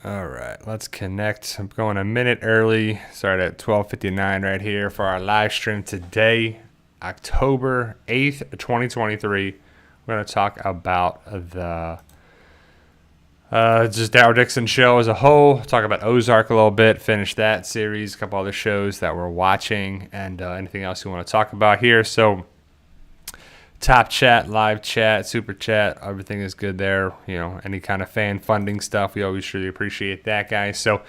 All right, let's connect. I'm going a minute early. Started at 12:59 right here for our live stream today, October 8th, 2023. We're going to talk about the just DARYL DIXON show as a whole. Talk about Ozark a little bit. Finish that series. A couple other shows that we're watching, and anything else you want to talk about here. So, top chat, live chat, super chat, everything is good there. You know, any kind of fan funding stuff, we always really appreciate that, guys. So,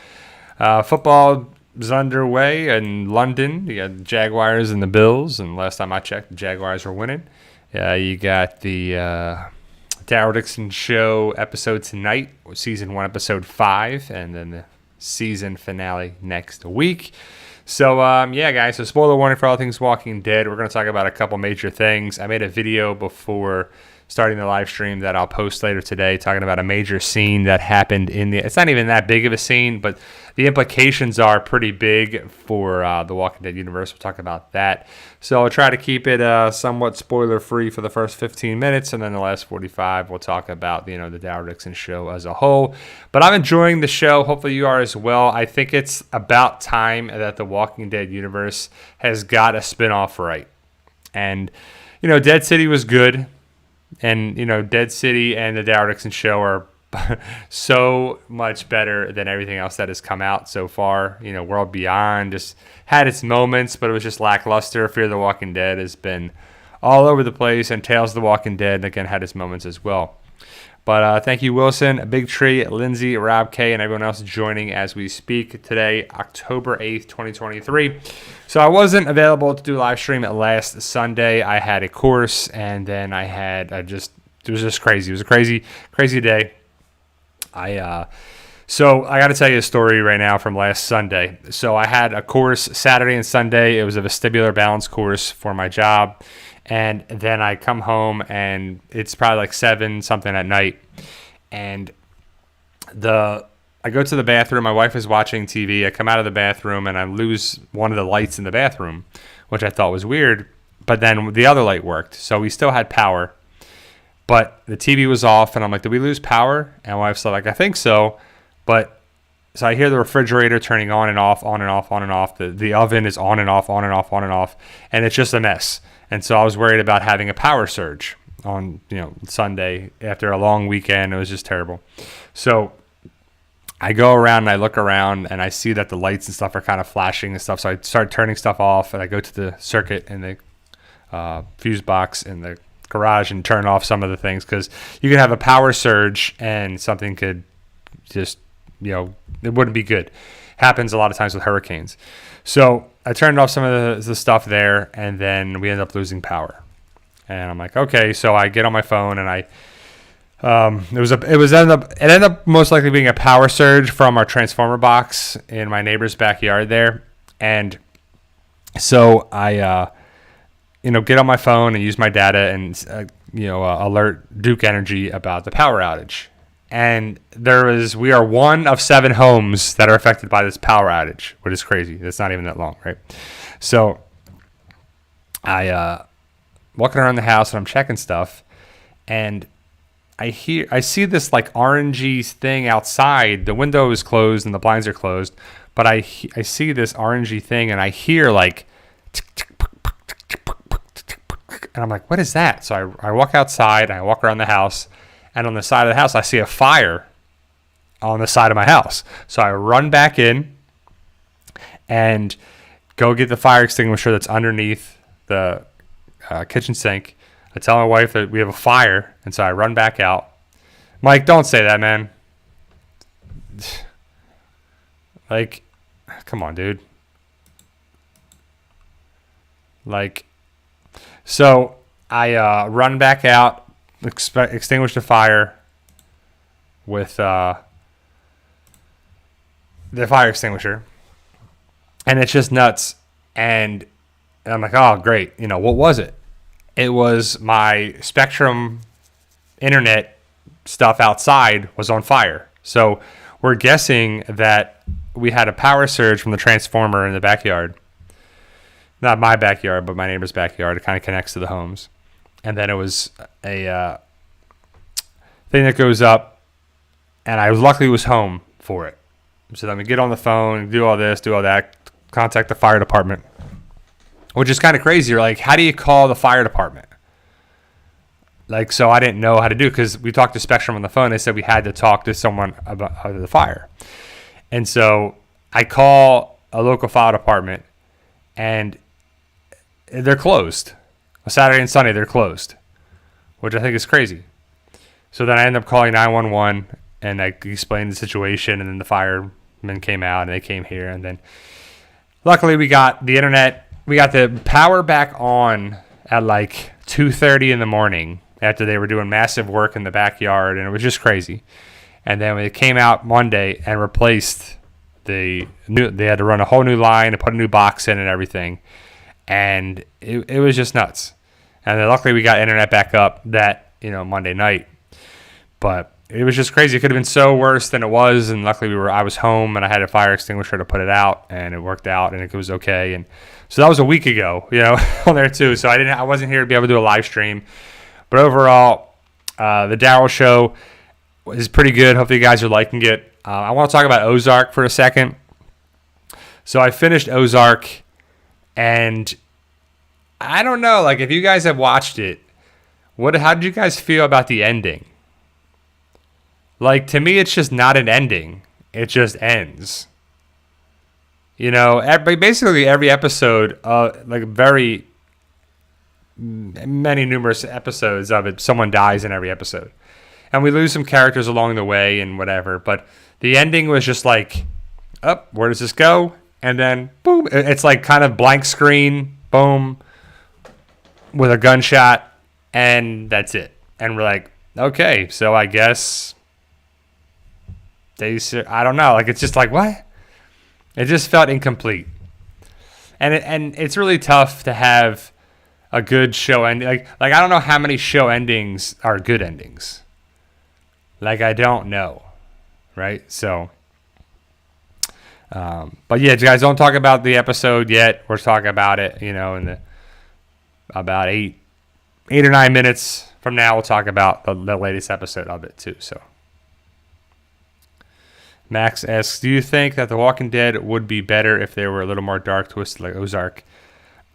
football is underway in London. You got the Jaguars and the Bills, and last time I checked, the Jaguars were winning. You got the DARYL DIXON show episode tonight, season 1, episode 5, and then the season finale next week. So, yeah, guys, so spoiler warning for all things Walking Dead. We're going to talk about a couple major things. I made a video before starting the live stream that I'll post later today talking about a major scene that happened in the... It's not even that big of a scene, but the implications are pretty big for the Walking Dead universe. We'll talk about that. So I'll try to keep it somewhat spoiler-free for the first 15 minutes, and then the last 45 we'll talk about, you know, the DARYL DIXON show as a whole. But I'm enjoying the show. Hopefully you are as well. I think it's about time that the Walking Dead universe has got a spinoff right. And, you know, Dead City was good. And, you know, Dead City and the DARYL DIXON show are so much better than everything else that has come out so far. You know, World Beyond just had its moments, but it was just lackluster. Fear the Walking Dead has been all over the place, and Tales of the Walking Dead, again, had its moments as well. But thank you, Wilson, Big Tree, Lindsay, Rob K, and everyone else joining as we speak today, October 8th, 2023. So I wasn't available to do a live stream last Sunday. I had a course, and then I had it was just crazy. It was a crazy day. So I got to tell you a story right now from last Sunday. So I had a course Saturday and Sunday. It was a vestibular balance course for my job. And then I come home, and it's probably like 7 something at night. And I go to the bathroom. My wife is watching TV. I come out of the bathroom, and I lose one of the lights in the bathroom, which I thought was weird. But then the other light worked. So we still had power. But the TV was off, and I'm like, did we lose power? And my wife's like, I think so. But so I hear the refrigerator turning on and off, on and off, on and off. The oven is on and off, on and off, on and off. And it's just a mess. And so I was worried about having a power surge on, you know, Sunday after a long weekend. It was just terrible. So I go around and I look around, and I see that the lights and stuff are kind of flashing and stuff. So I start turning stuff off, and I go to the circuit and the fuse box in the garage and turn off some of the things, because you could have a power surge and something could just, you know, it wouldn't be good. Happens a lot of times with hurricanes. So I turned off some of the stuff there, and then we ended up losing power. And I'm like, okay. So I get on my phone, and it ended up most likely being a power surge from our transformer box in my neighbor's backyard there. And so I get on my phone and use my data and alert Duke Energy about the power outage. And we are one of 7 homes that are affected by this power outage, which is crazy. That's not even that long, right? So I walking around the house, and I'm checking stuff, and I see this like orangey thing outside. The window is closed and the blinds are closed, but I see this orangey thing, and I hear like tick, tick, and I'm like, what is that? So I walk outside, and I walk around the house. And on the side of the house, I see a fire on the side of my house. So I run back in and go get the fire extinguisher that's underneath the kitchen sink. I tell my wife that we have a fire, and so I run back out. Mike, don't say that, man. Like, come on, dude. Like, so I run back out. Extinguish the fire with the fire extinguisher, and it's just nuts. And I'm like, oh great, you know, what was it? It was my Spectrum internet stuff outside was on fire. So we're guessing that we had a power surge from the transformer in the backyard. Not my backyard, but my neighbor's backyard. It kind of connects to the homes. And then it was a thing that goes up, and I luckily was home for it. So then we get on the phone, do all this, do all that, contact the fire department, which is kind of crazy. You're like, how do you call the fire department? Like, so I didn't know how to do, because we talked to Spectrum on the phone. They said we had to talk to someone about the fire. And so I call a local fire department, and they're closed. Saturday and Sunday, they're closed, which I think is crazy. So then I end up calling 911, and I explained the situation, and then the firemen came out, and they came here. And then luckily we got the internet. We got the power back on at like 2:30 in the morning after they were doing massive work in the backyard, and it was just crazy. And then we came out Monday and replaced they had to run a whole new line and put a new box in and everything. And it was just nuts. And then luckily we got internet back up that, Monday night. But it was just crazy. It could have been so worse than it was. And luckily I was home and I had a fire extinguisher to put it out, and it worked out and it was okay. And so that was a week ago, on there too. So I wasn't here to be able to do a live stream. But overall, the DARYL show is pretty good. Hopefully you guys are liking it. I want to talk about Ozark for a second. So I finished Ozark, and I don't know, like, if you guys have watched it, how did you guys feel about the ending? Like, to me, it's just not an ending. It just ends. Basically every episode, very many numerous episodes of it, someone dies in every episode. And we lose some characters along the way and whatever. But the ending was just like, where does this go? And then, boom. It's like kind of blank screen, boom, with a gunshot, and that's it. And we're like, okay, so I guess I don't know. Like, it's just like, what? It just felt incomplete. And it's really tough to have a good show ending. Like I don't know how many show endings are good endings. Like, I don't know, right? So, but yeah, guys, don't talk about the episode yet. We're talking about it, in about 8 or 9 minutes from now. We'll talk about the latest episode of it too. So, Max asks, do you think that The Walking Dead would be better if they were a little more dark twisted like Ozark?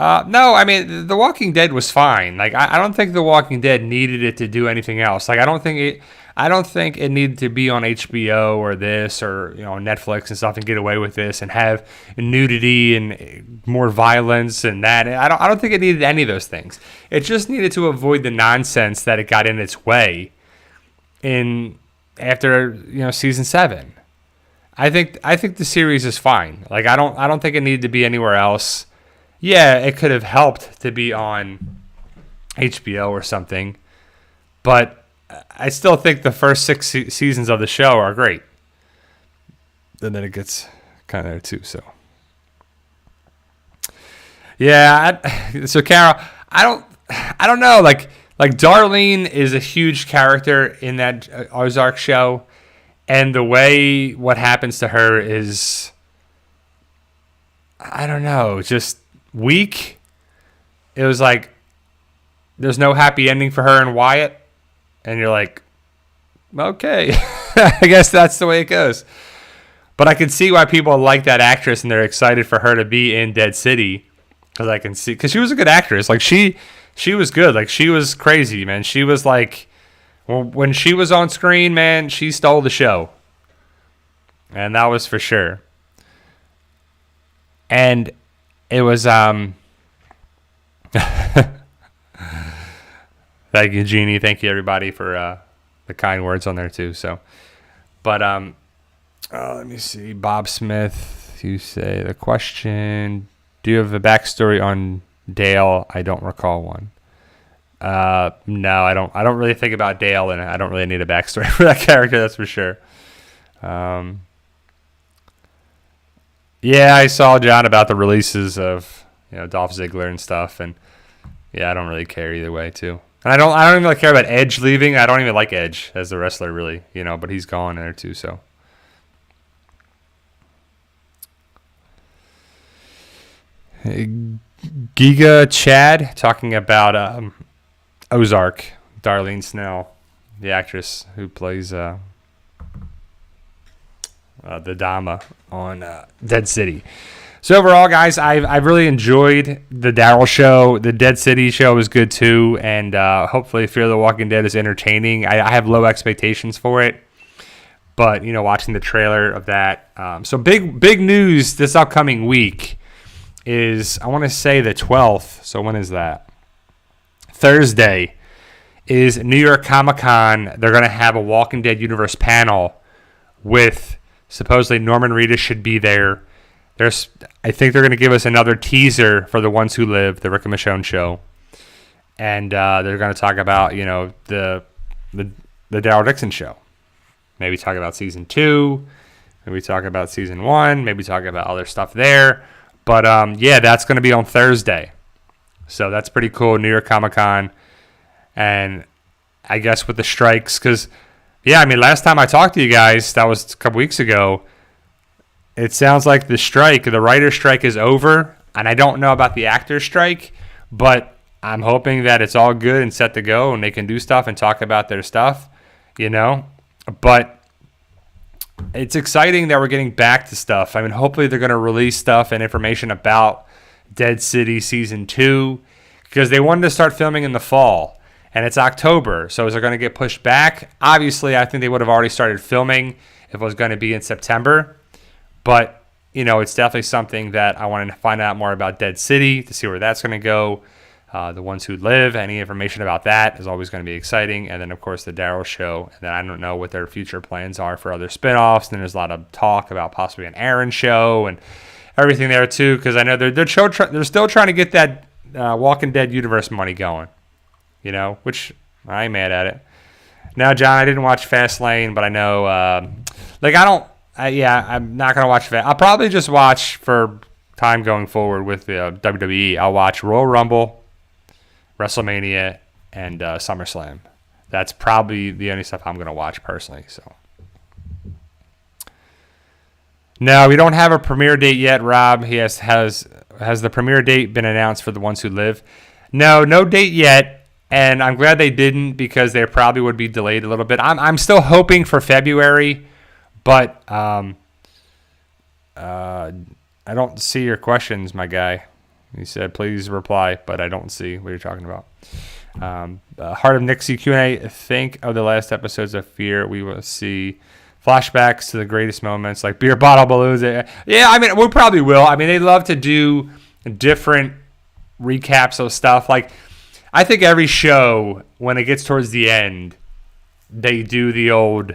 No, I mean, The Walking Dead was fine. Like, I don't think The Walking Dead needed it to do anything else. Like, I don't think it needed to be on HBO or this or Netflix and stuff and get away with this and have nudity and more violence and that. I don't think it needed any of those things. It just needed to avoid the nonsense that it got in its way after season 7. I think the series is fine. Like, I don't think it needed to be anywhere else. Yeah, it could have helped to be on HBO or something, but I still think the first 6 seasons of the show are great. And then it gets kind of there too. So, yeah. So, Carol, I don't know. Like Darlene is a huge character in that Ozark show, and the way what happens to her is, I don't know, just weak. It was like there's no happy ending for her and Wyatt, and you're like, okay, I guess that's the way it goes. But I can see why people like that actress and they're excited for her to be in Dead City, because she was a good actress. Like, she was good. Like, she was crazy, man. She was like, well, when she was on screen, man, she stole the show, and that was for sure. And it was thank you, Jeannie. Thank you, everybody, for the kind words on there too. So, but let me see. Bob Smith, you say the question: do you have a backstory on Dale? I don't recall one. No, I don't. I don't really think about Dale, and I don't really need a backstory for that character. That's for sure. Yeah, I saw, John, about the releases of Dolph Ziggler and stuff, and yeah, I don't really care either way too. And I don't even really care about Edge leaving. I don't even like Edge as the wrestler, really, but he's gone there too. So, Giga Chad talking about Ozark, Darlene Snell, the actress who plays the Dama on Dead City. So overall, guys, I've really enjoyed the Daryl show. The Dead City show was good too, and hopefully Fear the Walking Dead is entertaining. I have low expectations for it, but watching the trailer of that. So big news this upcoming week is, I want to say the 12th. So when is that? Thursday is New York Comic Con. They're going to have a Walking Dead Universe panel with supposedly Norman Reedus should be there. I think they're going to give us another teaser for The Ones Who Live, the Rick and Michonne show, and they're going to talk about the DARYL Dixon show. Maybe talk about season 2, maybe talk about season 1, maybe talk about other stuff there. But yeah, that's going to be on Thursday, so that's pretty cool. New York Comic Con, and I guess with the strikes, because last time I talked to you guys, that was a couple weeks ago. It sounds like the writer's strike is over, and I don't know about the actor's strike, but I'm hoping that it's all good and set to go, and they can do stuff and talk about their stuff, But it's exciting that we're getting back to stuff. Hopefully they're going to release stuff and information about Dead City Season 2, because they wanted to start filming in the fall, and it's October, so is it going to get pushed back? Obviously, I think they would have already started filming if it was going to be in September. But, it's definitely something that I wanted to find out more about Dead City, to see where that's going to go. The Ones Who Live, any information about that is always going to be exciting. And then, of course, the Daryl show. And then I don't know what their future plans are for other spinoffs. And there's a lot of talk about possibly an Aaron show and everything there, too. Because I know they're still trying to get that Walking Dead Universe money going, which I ain't mad at it. Now, John, I didn't watch Fastlane, but I know, I'm not going to watch that. I'll probably just watch for time going forward with the WWE. I'll watch Royal Rumble, WrestleMania, and SummerSlam. That's probably the only stuff I'm going to watch personally. So, no, we don't have a premiere date yet, Rob. He has the premiere date been announced for The Ones Who Live? No date yet, and I'm glad they didn't, because they probably would be delayed a little bit. I'm still hoping for February. But I don't see your questions, my guy. He said, please reply, but I don't see what you're talking about. Heart of Nixie Q&A. Think of the last episodes of Fear. We will see flashbacks to the greatest moments, like beer bottle balloons. Yeah, we probably will. They love to do different recaps of stuff. Like, I think every show, when it gets towards the end, they do the old...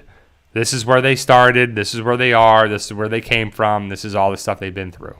This is where they started. This is where they are. This is where they came from. This is all the stuff they've been through.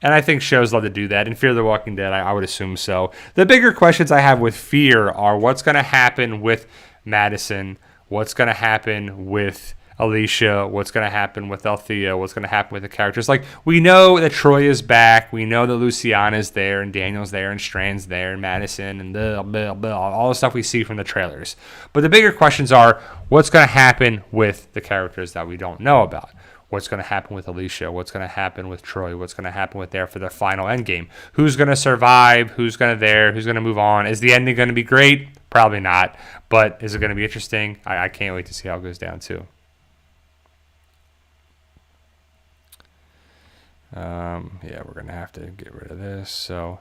And I think shows love to do that. And Fear the Walking Dead, I would assume so. The bigger questions I have with Fear are what's going to happen with Madison, what's going to happen with Alicia, what's going to happen with Althea, what's going to happen with the characters. Like, we know that Troy is back. We know that Luciana's there, and Daniel's there, and Strand's there, and Madison, and all the stuff we see from the trailers. But the bigger questions are, what's going to happen with the characters that we don't know about? What's going to happen with Alicia? What's going to happen with Troy? What's going to happen with there for the final endgame? Who's going to survive? Who's going to move on? Is the ending going to be great? Probably not. But is it going to be interesting? I can't wait to see how it goes down, too. We're going to have to get rid of this. So,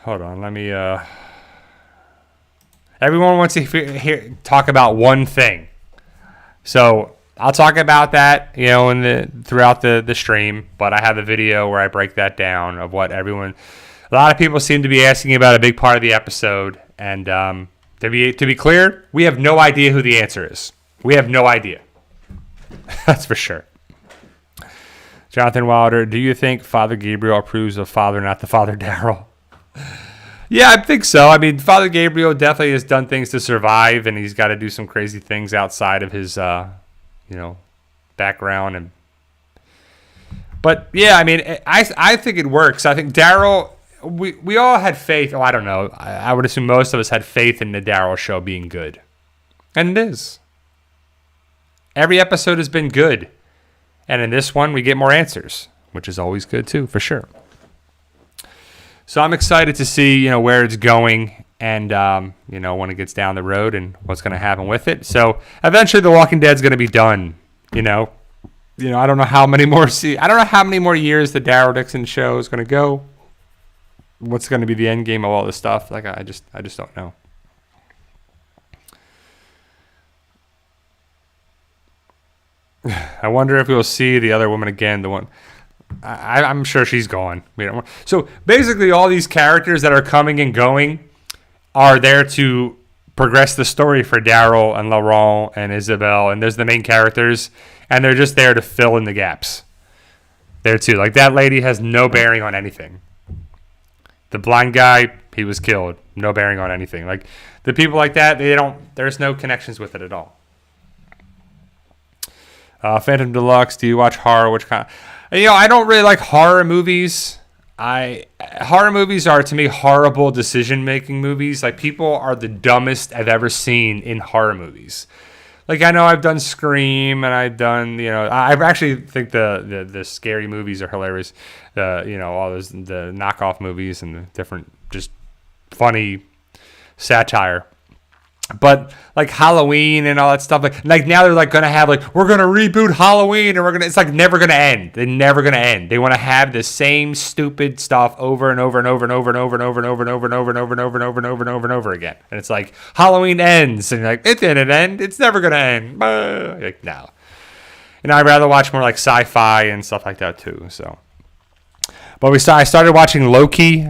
hold on. Let me, everyone wants to talk about one thing. So, I'll talk about that, throughout the stream, but I have a video where I break that down of what a lot of people seem to be asking about a big part of the episode. And, to be clear, we have no idea who the answer is. We have no idea. That's for sure. Jonathan Wilder, do you think Father Gabriel approves of Father, not the Father Daryl? Yeah, I think so. Father Gabriel definitely has done things to survive, and he's got to do some crazy things outside of his, background. But yeah, I think it works. I think Daryl, we all had faith. Oh, I don't know. I would assume most of us had faith in the Daryl show being good, and it is. Every episode has been good. And in this one, we get more answers, which is always good, too, for sure. So I'm excited to see, where it's going and, when it gets down the road and what's going to happen with it. So eventually The Walking Dead's going to be done. You know, I don't know how many more years the Daryl Dixon show is going to go. What's going to be the end game of all this stuff? Like, I just don't know. I wonder if we'll see the other woman again. The one, I'm sure she's gone. So basically, all these characters that are coming and going are there to progress the story for Daryl and Laurent and Isabel, and there's the main characters, and they're just there to fill in the gaps. There too, like that lady has no bearing on anything. The blind guy, he was killed. No bearing on anything. Like the people like that, there's no connections with it at all. Phantom Deluxe, do you watch horror? Which kind? I don't really like horror movies. Horror movies are, to me, horrible decision-making movies. Like, people are the dumbest I've ever seen in horror movies. Like, I know I've done Scream, and I've done, I actually think the scary movies are hilarious. All those, the knockoff movies and the different, just funny satire. But like Halloween and all that stuff, like now they're like gonna have we're gonna reboot Halloween and it's like never gonna end. They're never gonna end. They want to have the same stupid stuff over and over and over and over and over and over and over and over and over and over and over and over and over and over and over again. And it's like Halloween ends and you're like, it didn't end. It's never gonna end. Like no. And I'd rather watch more like sci-fi and stuff like that too. So, but I started watching Loki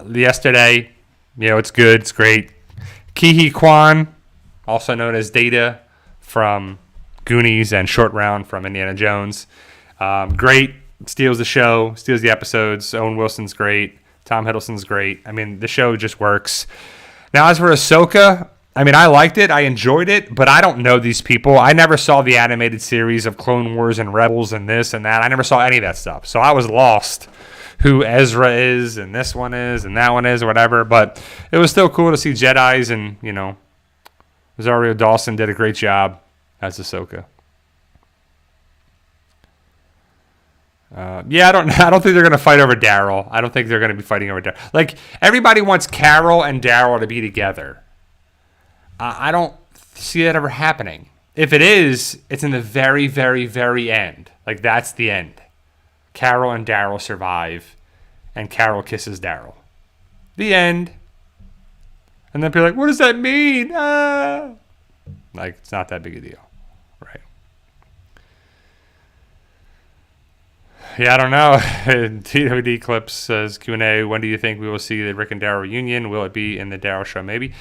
yesterday. It's good. It's great. Ke Quan, also known as Data from Goonies and Short Round from Indiana Jones. Great. Steals the show, steals the episodes. Owen Wilson's great. Tom Hiddleston's great. I mean, the show just works. Now, as for Ahsoka, I mean, I liked it. I enjoyed it, but I don't know these people. I never saw the animated series of Clone Wars and Rebels and this and that. I never saw any of that stuff. So I was lost who Ezra is and this one is and that one is or whatever. But it was still cool to see Jedis, and, Rosario Dawson did a great job as Ahsoka. I don't think they're going to fight over Daryl. I don't think they're going to be fighting over Daryl. Like, everybody wants Carol and Daryl to be together. I don't see that ever happening. If it is, it's in the very, very, very end. Like, that's the end. Carol and Daryl survive, and Carol kisses Daryl. The end. And then people are like, what does that mean? Like, it's not that big a deal. Right. Yeah, I don't know. TWD Clips says, Q&A, when do you think we will see the Rick and Daryl reunion? Will it be in the Daryl show? Maybe.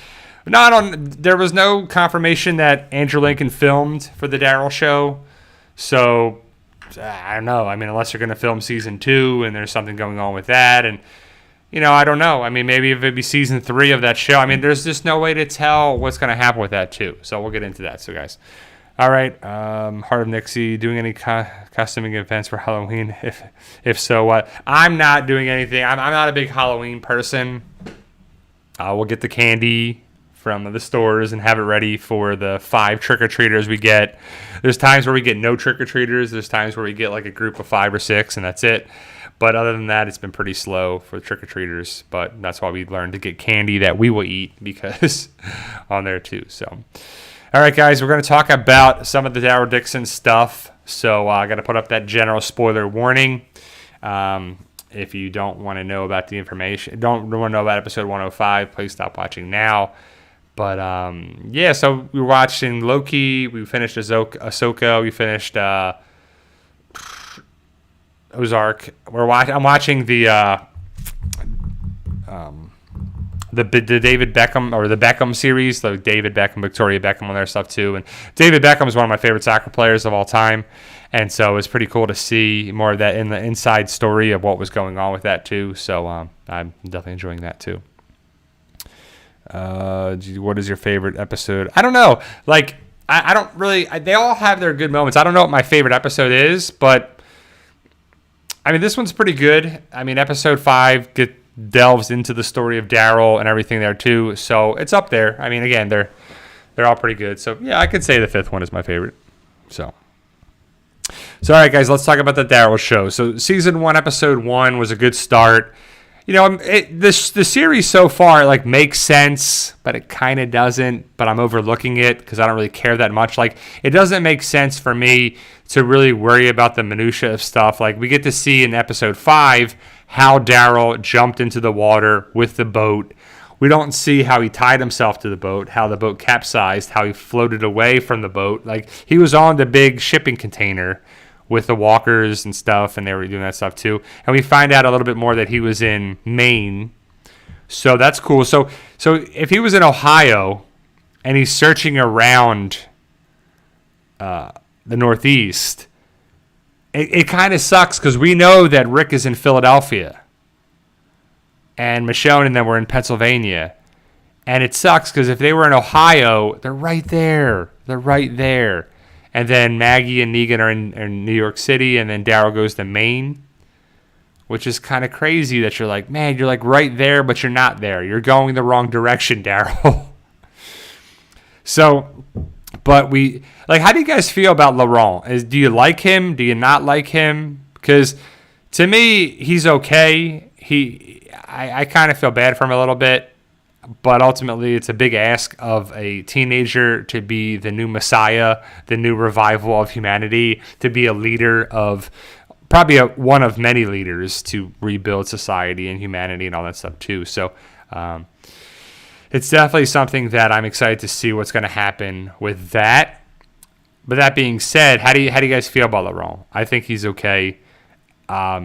No, there was no confirmation that Andrew Lincoln filmed for the Daryl show. So, I don't know. I mean, unless you're going to film season 2 and there's something going on with that. And, I don't know. I mean, maybe if it'd be season 3 of that show. I mean, there's just no way to tell what's going to happen with that, too. So, we'll get into that. So, guys. All right. Heart of Nixie, doing any costuming events for Halloween? If so, what? I'm not doing anything. I'm not a big Halloween person. We'll get the candy from the stores and have it ready for the 5 trick-or-treaters we get. There's times where we get no trick-or-treaters. There's times where we get like a group of 5 or 6, and that's it. But other than that, it's been pretty slow for the trick-or-treaters. But that's why we learned to get candy that we will eat because on there too. So, all right, guys, we're going to talk about some of the Daryl Dixon stuff. So I got to put up that general spoiler warning. If you don't want to know about the information, don't want to know about episode 105, please stop watching now. But, so we were watching Loki. We finished Ahsoka. We finished Ozark. I'm watching the David Beckham, or the Beckham series, the David Beckham, Victoria Beckham on their stuff too. And David Beckham is one of my favorite soccer players of all time. And so it's pretty cool to see more of that in the inside story of what was going on with that too. So I'm definitely enjoying that too. What is your favorite episode? I don't know. Like, I don't really. They all have their good moments. I don't know what my favorite episode is, but I mean, this one's pretty good. I mean, episode 5 delves into the story of Daryl and everything there too. So it's up there. I mean, again, they're all pretty good. So yeah, I could say the 5th one is my favorite. So all right, guys, let's talk about the Daryl show. So season 1, episode 1 was a good start. the series so far like makes sense, but it kind of doesn't. But I'm overlooking it because I don't really care that much. Like, it doesn't make sense for me to really worry about the minutia of stuff. Like, we get to see in episode 5 how Daryl jumped into the water with the boat. We don't see how he tied himself to the boat, how the boat capsized, how he floated away from the boat. Like, he was on the big shipping container with the walkers and stuff, and they were doing that stuff too. And we find out a little bit more that he was in Maine. So that's cool. So if he was in Ohio and he's searching around the Northeast, it kind of sucks because we know that Rick is in Philadelphia and Michonne and them were in Pennsylvania. And it sucks because if they were in Ohio, they're right there. They're right there. And then Maggie and Negan are in New York City, and then Daryl goes to Maine, which is kind of crazy that you're like, man, you're like right there, but you're not there. You're going the wrong direction, Daryl. So, but how do you guys feel about Laurent? Do you like him? Do you not like him? Because to me, he's okay. I kind of feel bad for him a little bit. But ultimately, it's a big ask of a teenager to be the new messiah, the new revival of humanity, to be a leader of probably one of many leaders to rebuild society and humanity and all that stuff too. So it's definitely something that I'm excited to see what's going to happen with that. But that being said, how do you guys feel about Laurent? I think he's okay.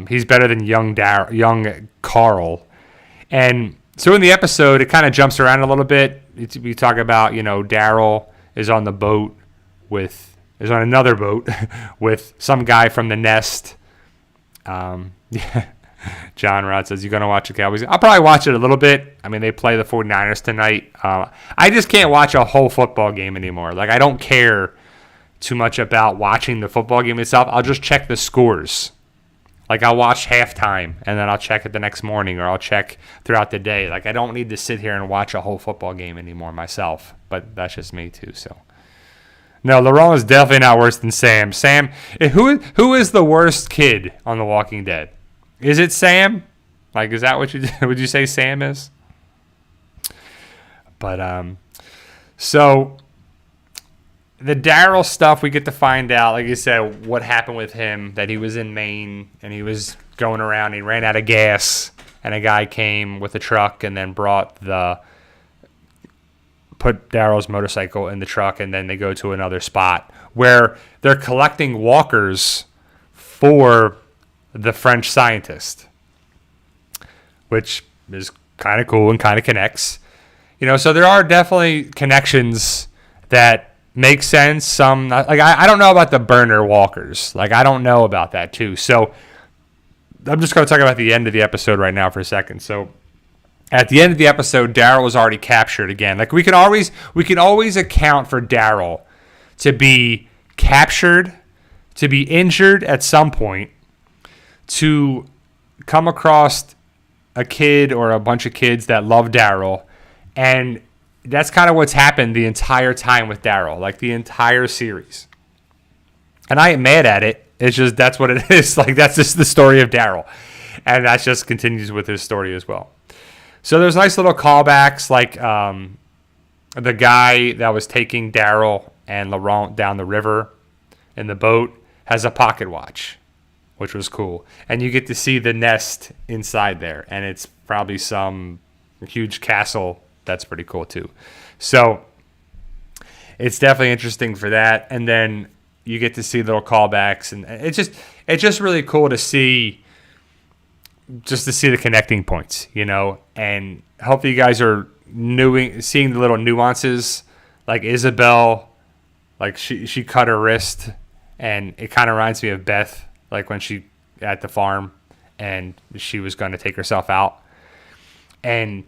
He's better than young Carl. And so in the episode, it kind of jumps around a little bit. We talk about, Daryl is on the boat is on another boat with some guy from the Nest. John Rod says, you going to watch the Cowboys? I'll probably watch it a little bit. I mean, they play the 49ers tonight. I just can't watch a whole football game anymore. Like, I don't care too much about watching the football game itself. I'll just check the scores. Like, I'll watch halftime, and then I'll check it the next morning, or I'll check throughout the day. Like, I don't need to sit here and watch a whole football game anymore myself. But that's just me, too. So, no, Laurent is definitely not worse than Sam. Sam, who is the worst kid on The Walking Dead? Is it Sam? Like, is that what would you say Sam is? But, so the Daryl stuff, we get to find out, like you said, what happened with him, that he was in Maine and he was going around. He ran out of gas, and a guy came with a truck and then put Daryl's motorcycle in the truck, and then they go to another spot where they're collecting walkers for the French scientist, which is kind of cool and kind of connects. So there are definitely connections that makes sense. Some, like, I don't know about the burner walkers. Like, I don't know about that too. So I'm just going to talk about the end of the episode right now for a second. So at the end of the episode, Daryl was already captured again. Like, we can always account for Daryl to be captured, to be injured at some point, to come across a kid or a bunch of kids that love Daryl, and that's kind of what's happened the entire time with Daryl, like the entire series. And I ain't mad at it. It's just, that's what it is. Like, that's just the story of Daryl. And that just continues with his story as well. So there's nice little callbacks, like the guy that was taking Daryl and Laurent down the river in the boat has a pocket watch, which was cool. And you get to see the Nest inside there. And it's probably some huge castle. That's pretty cool too. So it's definitely interesting for that. And then you get to see little callbacks, and it's just really cool to see, the connecting points, and hopefully you guys are seeing the little nuances, like Isabel, like she cut her wrist, and it kind of reminds me of Beth, like when she at the farm and she was going to take herself out. And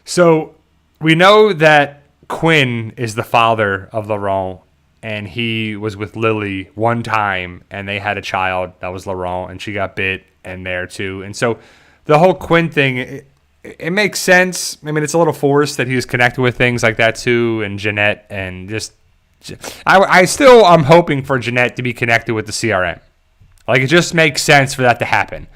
so we know that Quinn is the father of Laurent, and he was with Lily one time, and they had a child that was Laurent, and she got bit, and there too. And so the whole Quinn thing, it makes sense. I mean, it's a little forced that he was connected with things like that too, and Jeanette, and just I'm hoping for Jeanette to be connected with the CRM. Like, it just makes sense for that to happen.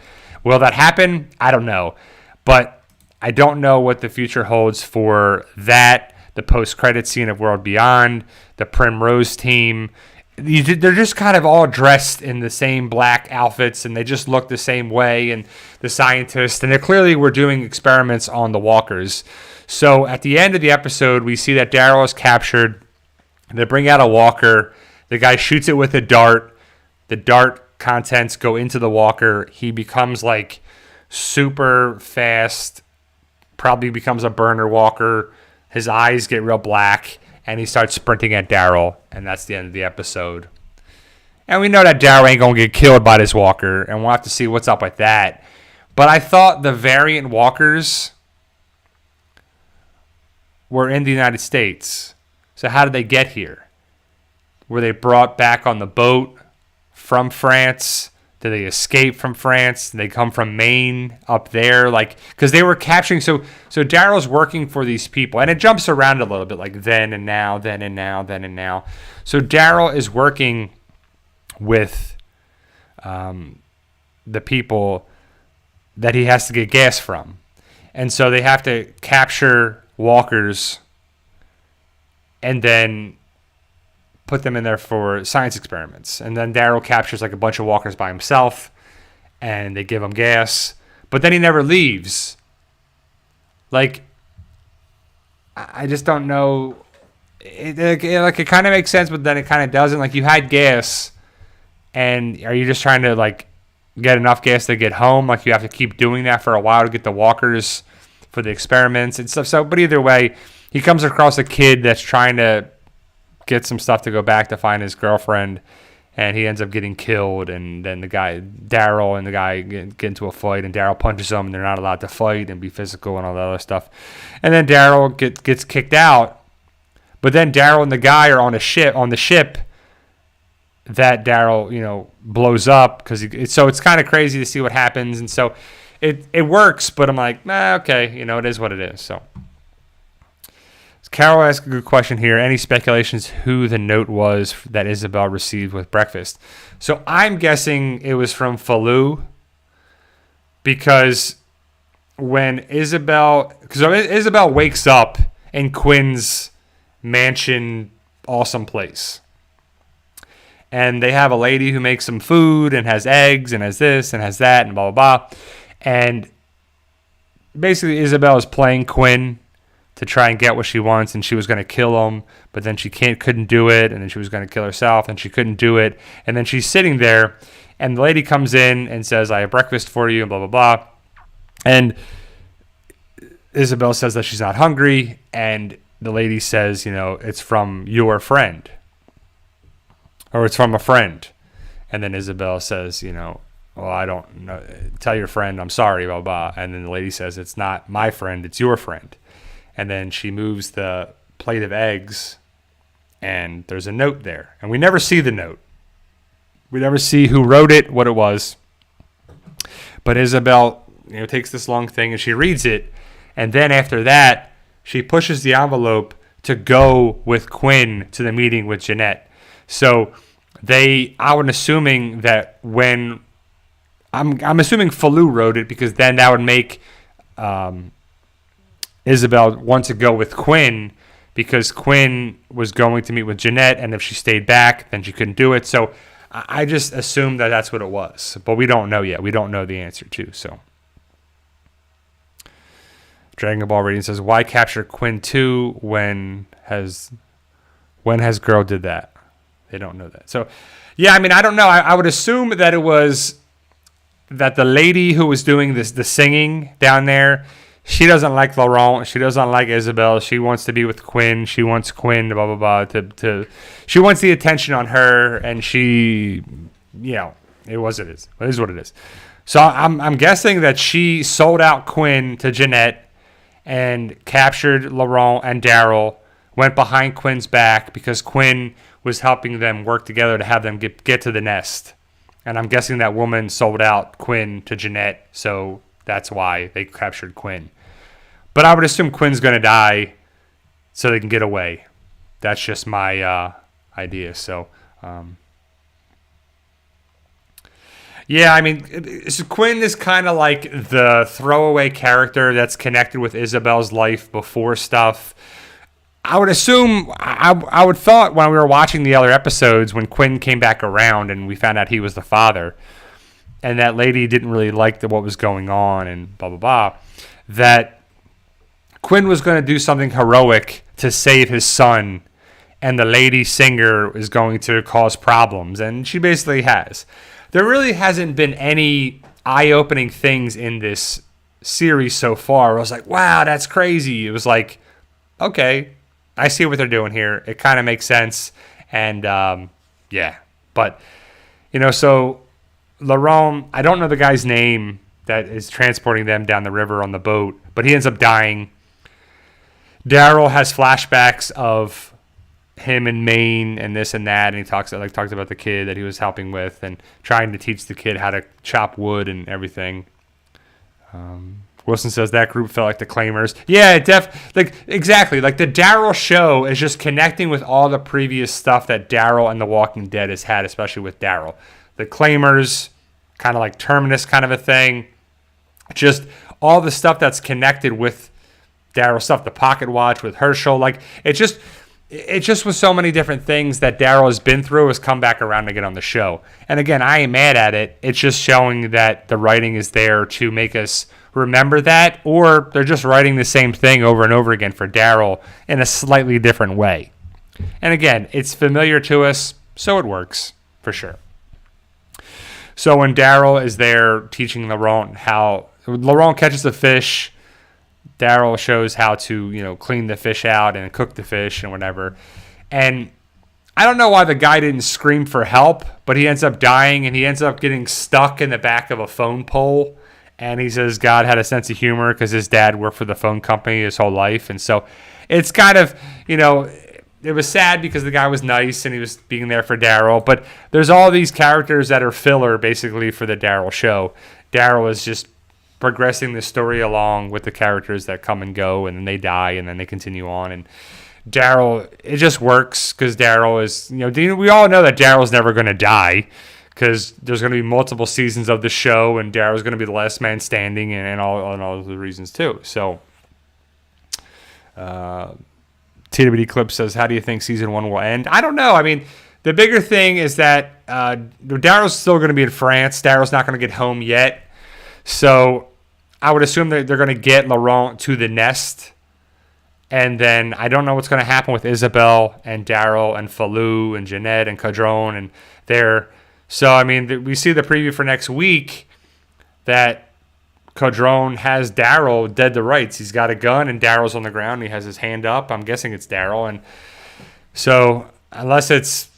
Will that happen? I don't know. But I don't know what the future holds for that, the post-credit scene of World Beyond, the Primrose team. They're just kind of all dressed in the same black outfits, and they just look the same way, and the scientists, and they clearly were doing experiments on the walkers. So at the end of the episode, we see that Daryl is captured. They bring out a walker. The guy shoots it with a dart. The dart contents go into the walker. He becomes like super fast, probably becomes a burner walker. His eyes get real black, and he starts sprinting at Daryl, and that's the end of the episode. And we know that Daryl ain't going to get killed by this walker, and we'll have to see what's up with that. But I thought the variant walkers were in the United States. So how did they get here? Were they brought back on the boat from France? Did they escape from France? Did they come from Maine up there? Like, because they were capturing. So Daryl's working for these people, and it jumps around a little bit, like then and now, then and now, then and now. So Daryl is working with the people that he has to get gas from, and so they have to capture walkers and then put them in there for science experiments. And then Daryl captures like a bunch of walkers by himself, and they give him gas, but then he never leaves. Like, I just don't know. It kind of makes sense, but then it kind of doesn't. Like, you had gas, and are you just trying to like get enough gas to get home? Like, you have to keep doing that for a while to get the walkers for the experiments and stuff. So, but either way, he comes across a kid that's trying to get some stuff to go back to find his girlfriend, and he ends up getting killed. And then Daryl and the guy get into a fight, and Daryl punches him, and they're not allowed to fight and be physical and all that other stuff. And then Daryl gets kicked out. But then Daryl and the guy are on the ship that Daryl, blows up, because so it's kind of crazy to see what happens. And so it works, but I'm like, okay, it is what it is. So Carol asked a good question here. Any speculations who the note was that Isabel received with breakfast? So I'm guessing it was from Falou, because when Isabel wakes up in Quinn's mansion, awesome place, and they have a lady who makes some food and has eggs and has this and has that and blah, blah, blah. And basically Isabel is playing Quinn to try and get what she wants, and she was going to kill him, but then she couldn't do it, and then she was going to kill herself, and she couldn't do it, and then she's sitting there, and the lady comes in and says, I have breakfast for you, and blah, blah, blah. And Isabel says that she's not hungry, and the lady says, it's from your friend, or it's from a friend. And then Isabel says, well, I don't know, tell your friend I'm sorry, blah, blah. And then the lady says, it's not my friend, it's your friend. And then she moves the plate of eggs, and there's a note there. And we never see the note. We never see who wrote it, what it was. But Isabel, takes this long thing, and she reads it. And then after that, she pushes the envelope to go with Quinn to the meeting with Jeanette. So I was assuming that when, I'm assuming Falou wrote it, because then that would make Isabel wants to go with Quinn, because Quinn was going to meet with Jeanette, and if she stayed back, then she couldn't do it. So I just assumed that that's what it was, but we don't know yet. We don't know the answer too. So Dragon Ball Reading says, why capture Quinn 2 when has Girl did that? They don't know that. So yeah, I don't know. I would assume that it was that the lady who was doing the singing down there, she doesn't like Laurent. She doesn't like Isabel. She wants to be with Quinn. She wants Quinn, blah, blah, blah. She wants the attention on her, and she, it was it is. It is what it is. So I'm guessing that she sold out Quinn to Jeanette and captured Laurent and Daryl, went behind Quinn's back because Quinn was helping them work together to have them get to the nest. And I'm guessing that woman sold out Quinn to Jeanette, so that's why they captured Quinn. But I would assume Quinn's going to die so they can get away. That's just my idea. So, Yeah, I mean, so Quinn is kind of like the throwaway character that's connected with Isabel's life before stuff. I would assume, I would thought when we were watching the other episodes, when Quinn came back around and we found out he was the father, and that lady didn't really like what was going on and blah, blah, blah, that Quinn was going to do something heroic to save his son, and the lady singer is going to cause problems, and she basically has. There really hasn't been any eye-opening things in this series so far. I was like, wow, that's crazy. It was like, okay, I see what they're doing here. It kind of makes sense. And, yeah. But, so Laurent, I don't know the guy's name that is transporting them down the river on the boat, but he ends up dying. Daryl has flashbacks of him in Maine and this and that, and he talks about the kid that he was helping with and trying to teach the kid how to chop wood and everything. Wilson says that group felt like the Claimers. Yeah, exactly. Like the Daryl show is just connecting with all the previous stuff that Daryl and The Walking Dead has had, especially with Daryl. The Claimers, kind of like Terminus kind of a thing. Just all the stuff that's connected with Daryl stuff. The Pocket Watch with Herschel. Like it just was so many different things that Daryl has been through has come back around to get on the show. And again, I ain't mad at it. It's just showing that the writing is there to make us remember that, or they're just writing the same thing over and over again for Daryl in a slightly different way. And again, it's familiar to us, so it works for sure. So when Daryl is there teaching Laurent how Laurent catches the fish, Daryl shows how to, clean the fish out and cook the fish and whatever. And I don't know why the guy didn't scream for help, but he ends up dying and he ends up getting stuck in the back of a phone pole. And he says God had a sense of humor because his dad worked for the phone company his whole life. And so it's kind of, it was sad because the guy was nice and he was being there for Daryl. But there's all these characters that are filler basically for the Daryl show. Daryl is just progressing the story along with the characters that come and go, and then they die, and then they continue on. And Daryl, it just works because Daryl is, we all know that Daryl's never going to die because there's going to be multiple seasons of the show, and Daryl's going to be the last man standing, and all the reasons too. So, TWD Clip says, how do you think season 1 will end? I don't know. I mean, the bigger thing is that Daryl's still going to be in France. Daryl's not going to get home yet. So I would assume that they're going to get Laurent to the nest. And then I don't know what's going to happen with Isabel and Daryl and Falou and Jeanette and Cadron and there. So, I mean, we see the preview for next week that Cadron has Daryl dead to rights. He's got a gun and Daryl's on the ground. And he has his hand up. I'm guessing it's Daryl. And so unless it's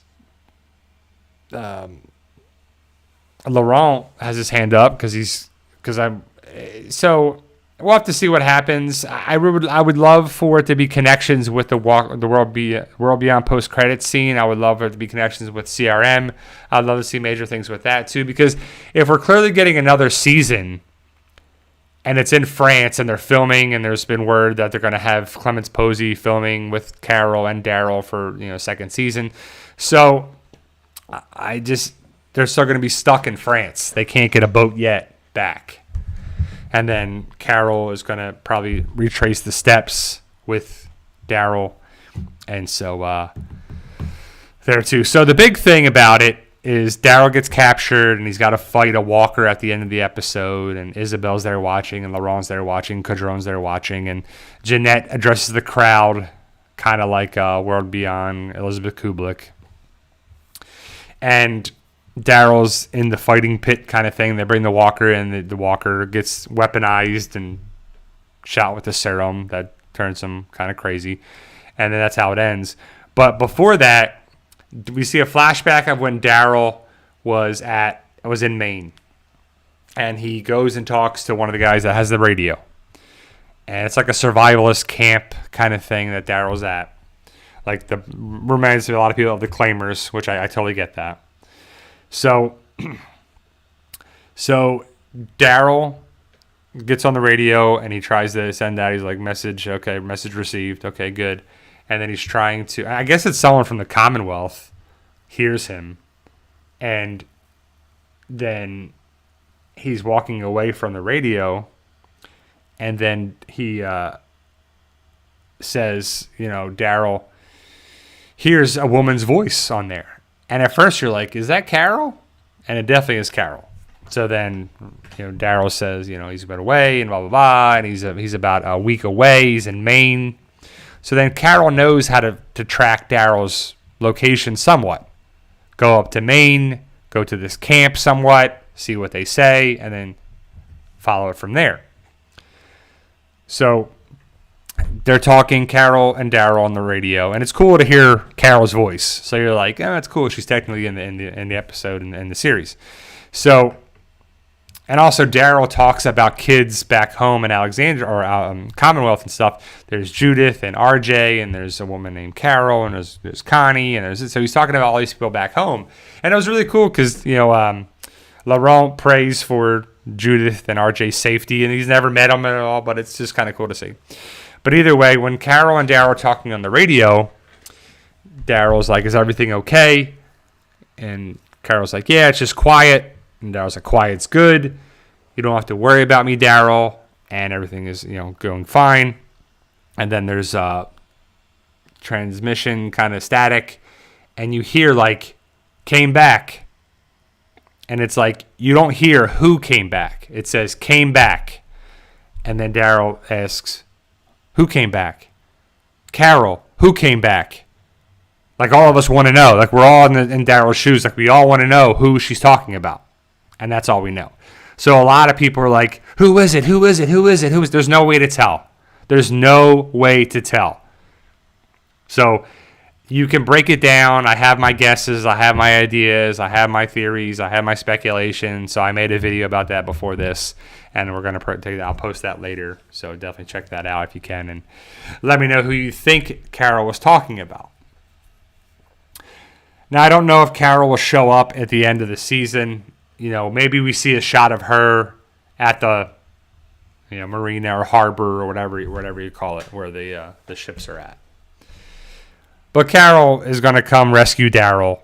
Laurent has his hand up so we'll have to see what happens. I would love for it to be connections with the World Beyond post-credit scene. I would love for it to be connections with CRM. I'd love to see major things with that too, because if we're clearly getting another season and it's in France and they're filming, and there's been word that they're going to have Clemens Posey filming with Carol and Daryl for second season. So they're still going to be stuck in France. They can't get a boat yet back. And then Carol is going to probably retrace the steps with Daryl. And so there too. So the big thing about it is Daryl gets captured and he's got to fight a walker at the end of the episode. And Isabel's there watching, and Laurent's there watching, Cadron's there watching. And Jeanette addresses the crowd kind of like World Beyond Elizabeth Kublik. And Daryl's in the fighting pit kind of thing. They bring the walker in. The walker gets weaponized and shot with a serum that turns him kind of crazy. And then that's how it ends. But before that, we see a flashback of when Daryl was in Maine. And he goes and talks to one of the guys that has the radio. And it's like a survivalist camp kind of thing that Daryl's at. Like reminds me a lot of people of the Claimers, which I totally get that. So Daryl gets on the radio and he tries to send out. He's like, message received. Okay, good. And then he's trying to. I guess it's someone from the Commonwealth hears him, and then he's walking away from the radio, and then he says, Daryl hears a woman's voice on there. And at first you're like, is that Carol? And it definitely is Carol. So then, Daryl says, he's been away and blah, blah, blah. And he's about a week away. He's in Maine. So then Carol knows how to track Daryl's location somewhat. Go up to Maine, go to this camp somewhat, see what they say, and then follow it from there. So they're talking, Carol and Daryl, on the radio, and it's cool to hear Carol's voice. So you're like, that's cool. She's technically in the episode and in the series. So, and also Daryl talks about kids back home in Alexandria or Commonwealth and stuff. There's Judith and RJ, and there's a woman named Carol, and there's Connie, and so he's talking about all these people back home, and it was really cool because Laurent prays for Judith and RJ's safety, and he's never met them at all, but it's just kind of cool to see. But either way, when Carol and Daryl are talking on the radio, Daryl's like, is everything okay? And Carol's like, yeah, it's just quiet. And Daryl's like, quiet's good. You don't have to worry about me, Daryl. And everything is, going fine. And then there's transmission kind of static. And you hear, like, came back. And it's like, you don't hear who came back. It says, came back. And then Daryl asks, who came back? Carol, who came back? Like, all of us want to know. Like, we're all in Daryl's shoes. Like, we all want to know who she's talking about. And that's all we know. So a lot of people are like, who is it? Who is it? Who is it? Who is it? There's no way to tell. There's no way to tell. So you can break it down. I have my guesses. I have my ideas. I have my theories. I have my speculation. So I made a video about that before this. And we're going to I'll post that later. So definitely check that out if you can. And let me know who you think Carol was talking about. Now, I don't know if Carol will show up at the end of the season. Maybe we see a shot of her at the marina or harbor or whatever you call it, where the ships are at. But Carol is going to come rescue Daryl.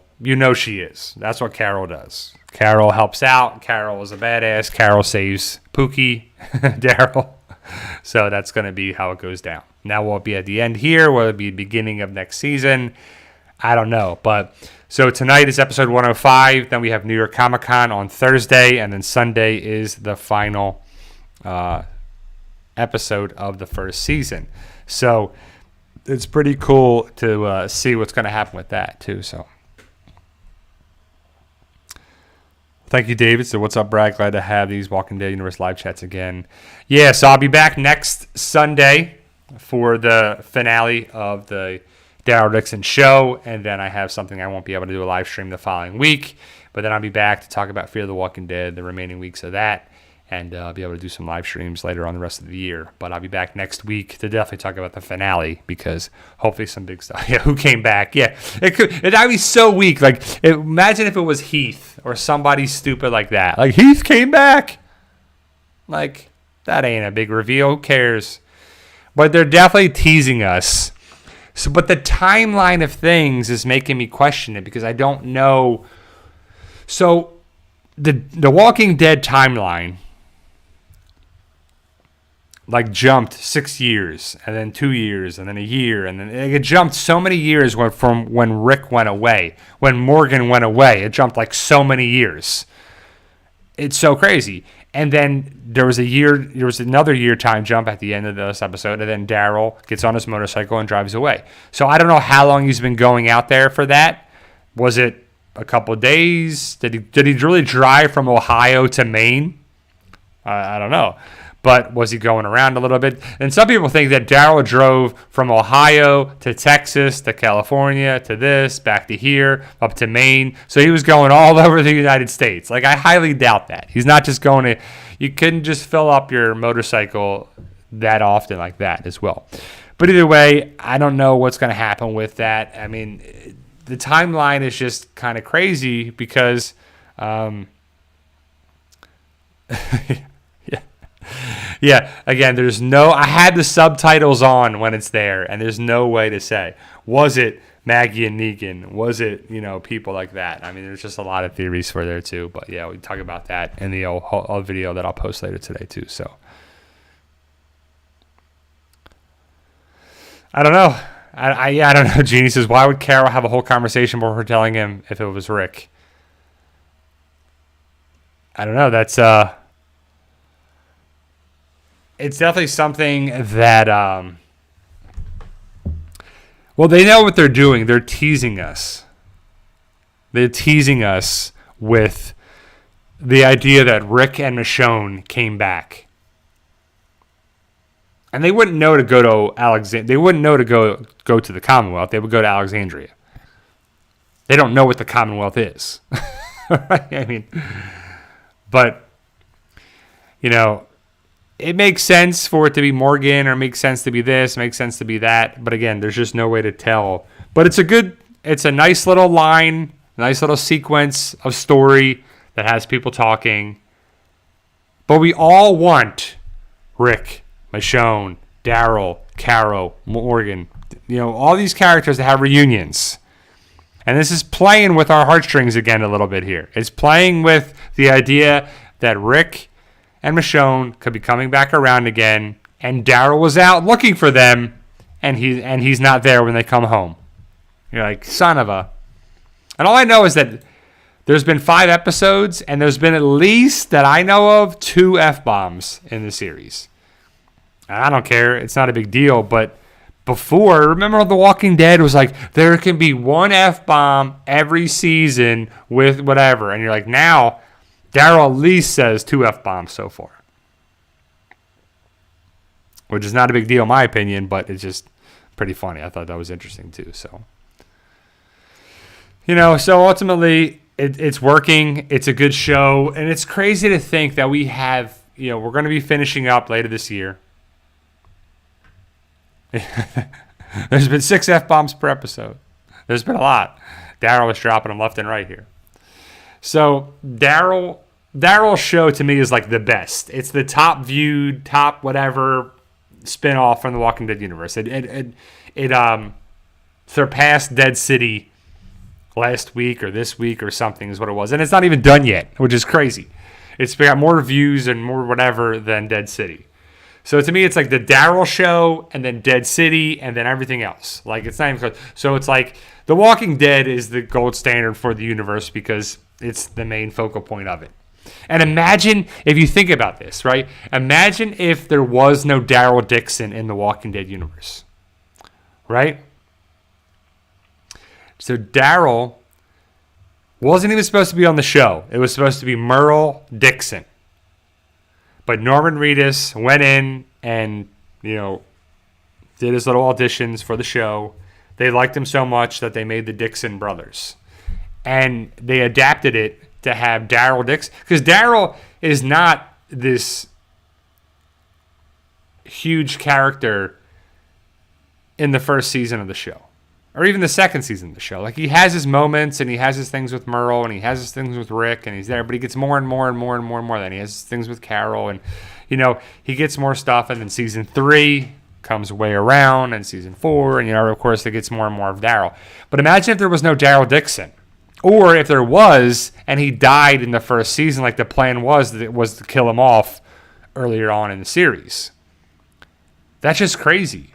She is. That's what Carol does. Carol helps out. Carol is a badass. Carol saves Pookie, Daryl. So that's going to be how it goes down. Now, will it be at the end here? Will it be the beginning of next season? I don't know. But so tonight is episode 105. Then we have New York Comic Con on Thursday. And then Sunday is the final episode of the first season. So it's pretty cool to see what's going to happen with that, too. So thank you, David. So what's up, Brad? Glad to have these Walking Dead Universe live chats again. Yeah, so I'll be back next Sunday for the finale of the DARYL DIXON show, and then I have something I won't be able to do a live stream the following week, but then I'll be back to talk about Fear the Walking Dead, the remaining weeks of that, and I'll be able to do some live streams later on the rest of the year. But I'll be back next week to definitely talk about the finale, because hopefully some big stuff. Yeah, who came back? Yeah, that'd be so weak. Like, imagine if it was Heath or somebody stupid like that. Like, Heath came back. Like, that ain't a big reveal. Who cares? But they're definitely teasing us. So, but the timeline of things is making me question it, because I don't know. So the Walking Dead timeline like jumped 6 years, and then 2 years, and then a year, and then it jumped so many years from when Rick went away, when Morgan went away. It jumped like so many years. It's so crazy. And then there was another year time jump at the end of this episode, and then Daryl gets on his motorcycle and drives away. So I don't know how long he's been going out there for that. Was it a couple of days? Did he really drive from Ohio to Maine? I don't know. But was he going around a little bit? And some people think that Daryl drove from Ohio to Texas to California to this, back to here, up to Maine. So he was going all over the United States. Like, I highly doubt that. He's not just going to... You couldn't just fill up your motorcycle that often like that as well. But either way, I don't know what's going to happen with that. I mean, the timeline is just kind of crazy because... Yeah, again, I had the subtitles on when it's there, and there's no way to say. Was it Maggie and Negan? Was it, people like that? I mean, there's just a lot of theories for there too. But yeah, we talk about that in the whole video that I'll post later today too. So I don't know. I don't know. Jeannie says, why would Carol have a whole conversation before telling him if it was Rick? I don't know. That's it's definitely something that well, they know what they're doing. They're teasing us. They're teasing us with the idea that Rick and Michonne came back. And they wouldn't know to go to Alexandria. They wouldn't know to go to the Commonwealth. They would go to Alexandria. They don't know what the Commonwealth is. I mean, but, it makes sense for it to be Morgan, or it makes sense to be this, makes sense to be that. But again, there's just no way to tell. But it's a nice little line, nice little sequence of story that has people talking. But we all want Rick, Michonne, Daryl, Caro, Morgan, all these characters that have reunions. And this is playing with our heartstrings again a little bit here. It's playing with the idea that Rick and Michonne could be coming back around again, and Daryl was out looking for them, and he's not there when they come home. You're like, son of a... And all I know is that there's been 5 episodes, and there's been at least, that I know of, 2 F-bombs in the series. I don't care. It's not a big deal. But before, remember The Walking Dead was like, there can be 1 F-bomb every season with whatever. And you're like, now, Daryl at least says 2 F-bombs so far. Which is not a big deal in my opinion, but it's just pretty funny. I thought that was interesting too. So, so ultimately, it's working. It's a good show. And it's crazy to think that we have, we're going to be finishing up later this year. There's been 6 F-bombs per episode. There's been a lot. Daryl was dropping them left and right here. So Daryl's show to me is like the best. It's the top viewed, top whatever spinoff from the Walking Dead universe. It surpassed Dead City last week or this week or something is what it was. And it's not even done yet, which is crazy. It's got more views and more whatever than Dead City. So to me, it's like the Daryl show and then Dead City and then everything else. Like, it's not even close. So it's like The Walking Dead is the gold standard for the universe because it's the main focal point of it. And imagine if you think about this, right? Imagine if there was no DARYL DIXON in The Walking Dead universe, right? So Daryl wasn't even supposed to be on the show. It was supposed to be Merle Dixon. But Norman Reedus went in and, did his little auditions for the show. They liked him so much that they made the Dixon brothers. And they adapted it to have DARYL Dixon. Because Daryl is not this huge character in the first season of the show. Or even the second season of the show. Like, he has his moments, and he has his things with Merle, and he has his things with Rick, and he's there, but he gets more and more and more and more and more. Then he has his things with Carol, and, he gets more stuff, and then season 3 comes way around, and season 4, and, of course, it gets more and more of Daryl. But imagine if there was no DARYL DIXON. Or if there was, and he died in the first season, like the plan was to kill him off earlier on in the series. That's just crazy.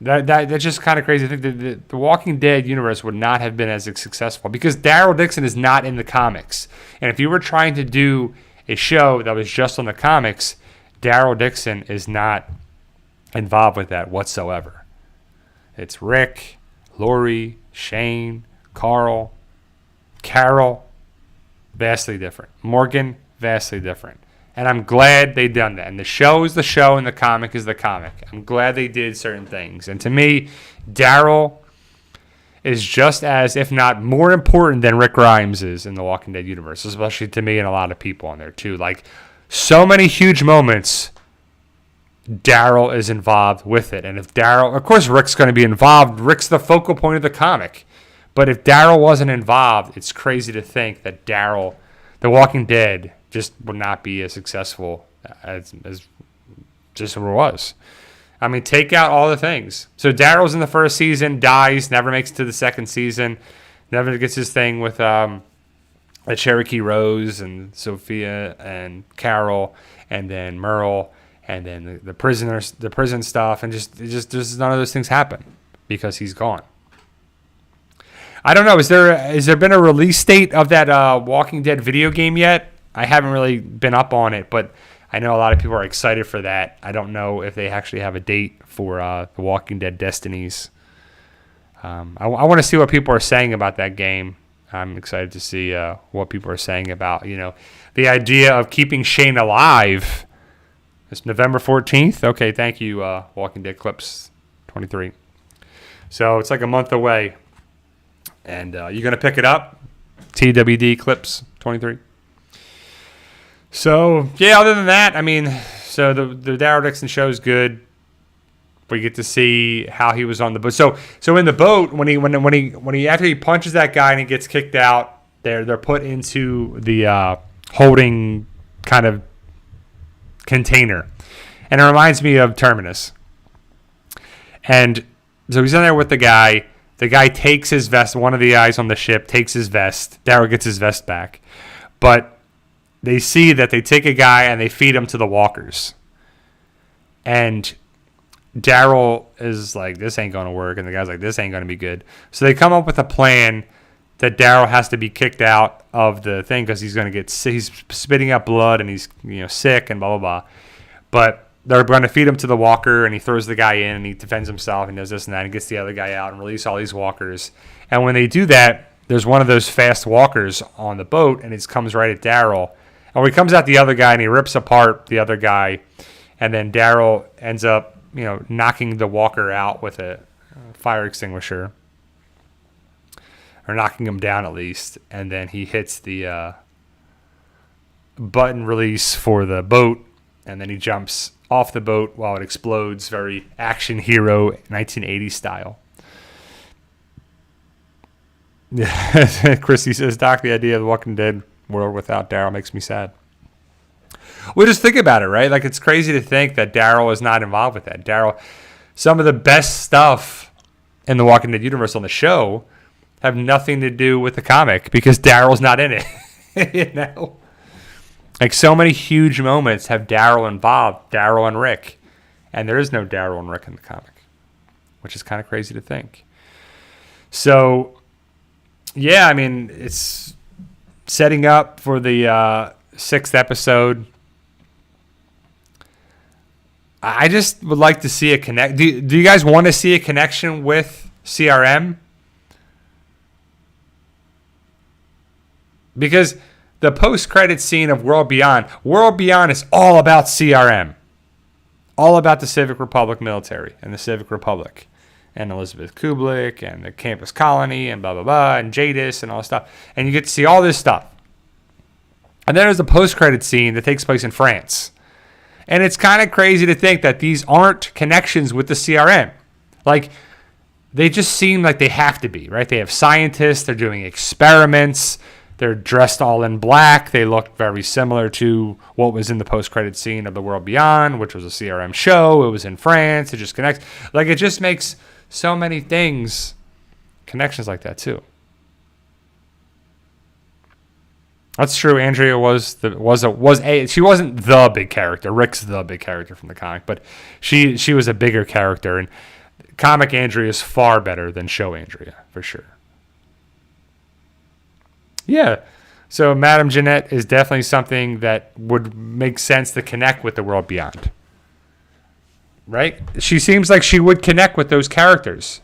That's just kind of crazy. I think the Walking Dead universe would not have been as successful because DARYL DIXON is not in the comics. And if you were trying to do a show that was just on the comics, DARYL DIXON is not involved with that whatsoever. It's Rick, Lori, Shane, Carl, Carol, vastly different. Morgan, vastly different. And I'm glad they done that. And the show is the show and the comic is the comic. I'm glad they did certain things. And to me, Daryl is just as, if not more important than Rick Grimes is in the Walking Dead universe, especially to me and a lot of people on there too. Like, so many huge moments, Daryl is involved with it. And if Daryl, of course Rick's going to be involved. Rick's the focal point of the comic. But if Daryl wasn't involved, it's crazy to think that Daryl, The Walking Dead, just would not be as successful as just it was. I mean, take out all the things. So Daryl's in the first season, dies, never makes it to the second season, never gets his thing with Cherokee Rose and Sophia and Carol, and then Merle, and then the prisoners, the prison stuff, and just none of those things happen because he's gone. I don't know. Has there been a release date of that Walking Dead video game yet? I haven't really been up on it, but I know a lot of people are excited for that. I don't know if they actually have a date for the Walking Dead Destinies. I want to see what people are saying about that game. I'm excited to see what people are saying about, the idea of keeping Shane alive. It's November 14th. Okay, thank you, Walking Dead Clips 23. So it's like a month away. And you're going to pick it up? TWD Clips 23. So, yeah, other than that, I mean, so the Daryl Dixon show is good. We get to see how he was on the boat. So in the boat, when he after he punches that guy and he gets kicked out, they're put into the holding kind of container. And it reminds me of Terminus. And so he's in there with the guy. The guy takes his vest. One of the guys on the ship takes his vest. Daryl gets his vest back. But they see that they take a guy and they feed him to the walkers. And Daryl is like, this ain't going to work. And the guy's like, this ain't going to be good. So they come up with a plan that Daryl has to be kicked out of the thing because he's going to he's spitting out blood and he's sick and blah, blah, blah. But they're going to feed him to the walker, and he throws the guy in, and he defends himself, and does this and that, and gets the other guy out and release all these walkers. And when they do that, there's one of those fast walkers on the boat, and it comes right at Daryl. And when he comes at the other guy, and he rips apart the other guy, and then Daryl ends up, knocking the walker out with a fire extinguisher, or knocking him down at least, and then he hits the button release for the boat, and then he jumps off the boat while it explodes, very action hero 1980s style. Christy says, Doc, the idea of the Walking Dead world without Daryl makes me sad. Well, just think about it, right? Like, it's crazy to think that Daryl is not involved with that. Daryl, some of the best stuff in the Walking Dead universe on the show have nothing to do with the comic because Daryl's not in it. Like, so many huge moments have Daryl involved, Daryl and Rick. And there is no Daryl and Rick in the comic, which is kind of crazy to think. So, yeah, I mean, it's setting up for the 6th episode. I just would like to see a connect. Do you guys want to see a connection with CRM? Because the post-credit scene of World Beyond is all about CRM. All about the Civic Republic military and the Civic Republic. And Elizabeth Kublik and the campus colony and blah, blah, blah, and Jadis and all this stuff. And you get to see all this stuff. And then there's a post-credit scene that takes place in France. And it's kind of crazy to think that these aren't connections with the CRM. Like, they just seem like they have to be, right? They have scientists. They're doing experiments. They're dressed all in black. They look very similar to what was in the post-credit scene of The World Beyond, which was a CRM show. It was in France. It just connects. Like, it just makes so many things connections like that, too. That's true. Andrea she wasn't the big character. Rick's the big character from the comic, but she was a bigger character. And comic Andrea is far better than show Andrea, for sure. Yeah. So Madame Jeanette is definitely something that would make sense to connect with the World Beyond. Right? She seems like she would connect with those characters.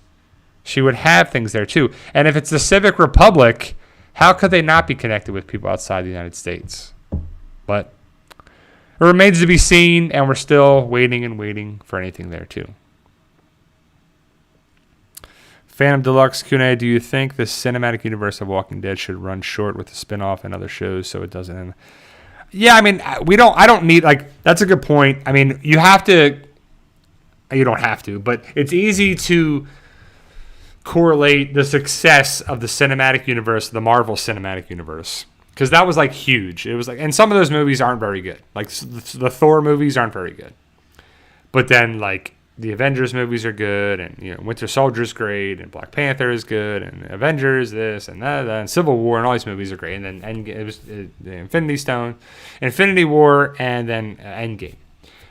She would have things there too. And if it's the Civic Republic, how could they not be connected with people outside the United States? But it remains to be seen, and we're still waiting for anything there too. Phantom Deluxe Kune, do you think the cinematic universe of Walking Dead should run short with the spin-off and other shows so it doesn't end? Yeah, I mean, I don't need, like, that's a good point. I mean, you don't have to, but it's easy to correlate the success of the cinematic universe, the Marvel cinematic universe, because that was like huge. It was like, and some of those movies aren't very good. Like the Thor movies aren't very good. But then like the Avengers movies are good, and Winter Soldier's great, and Black Panther is good, and Avengers this and that, and Civil War, and all these movies are great. And then it was the Infinity Stone, Infinity War, and then Endgame.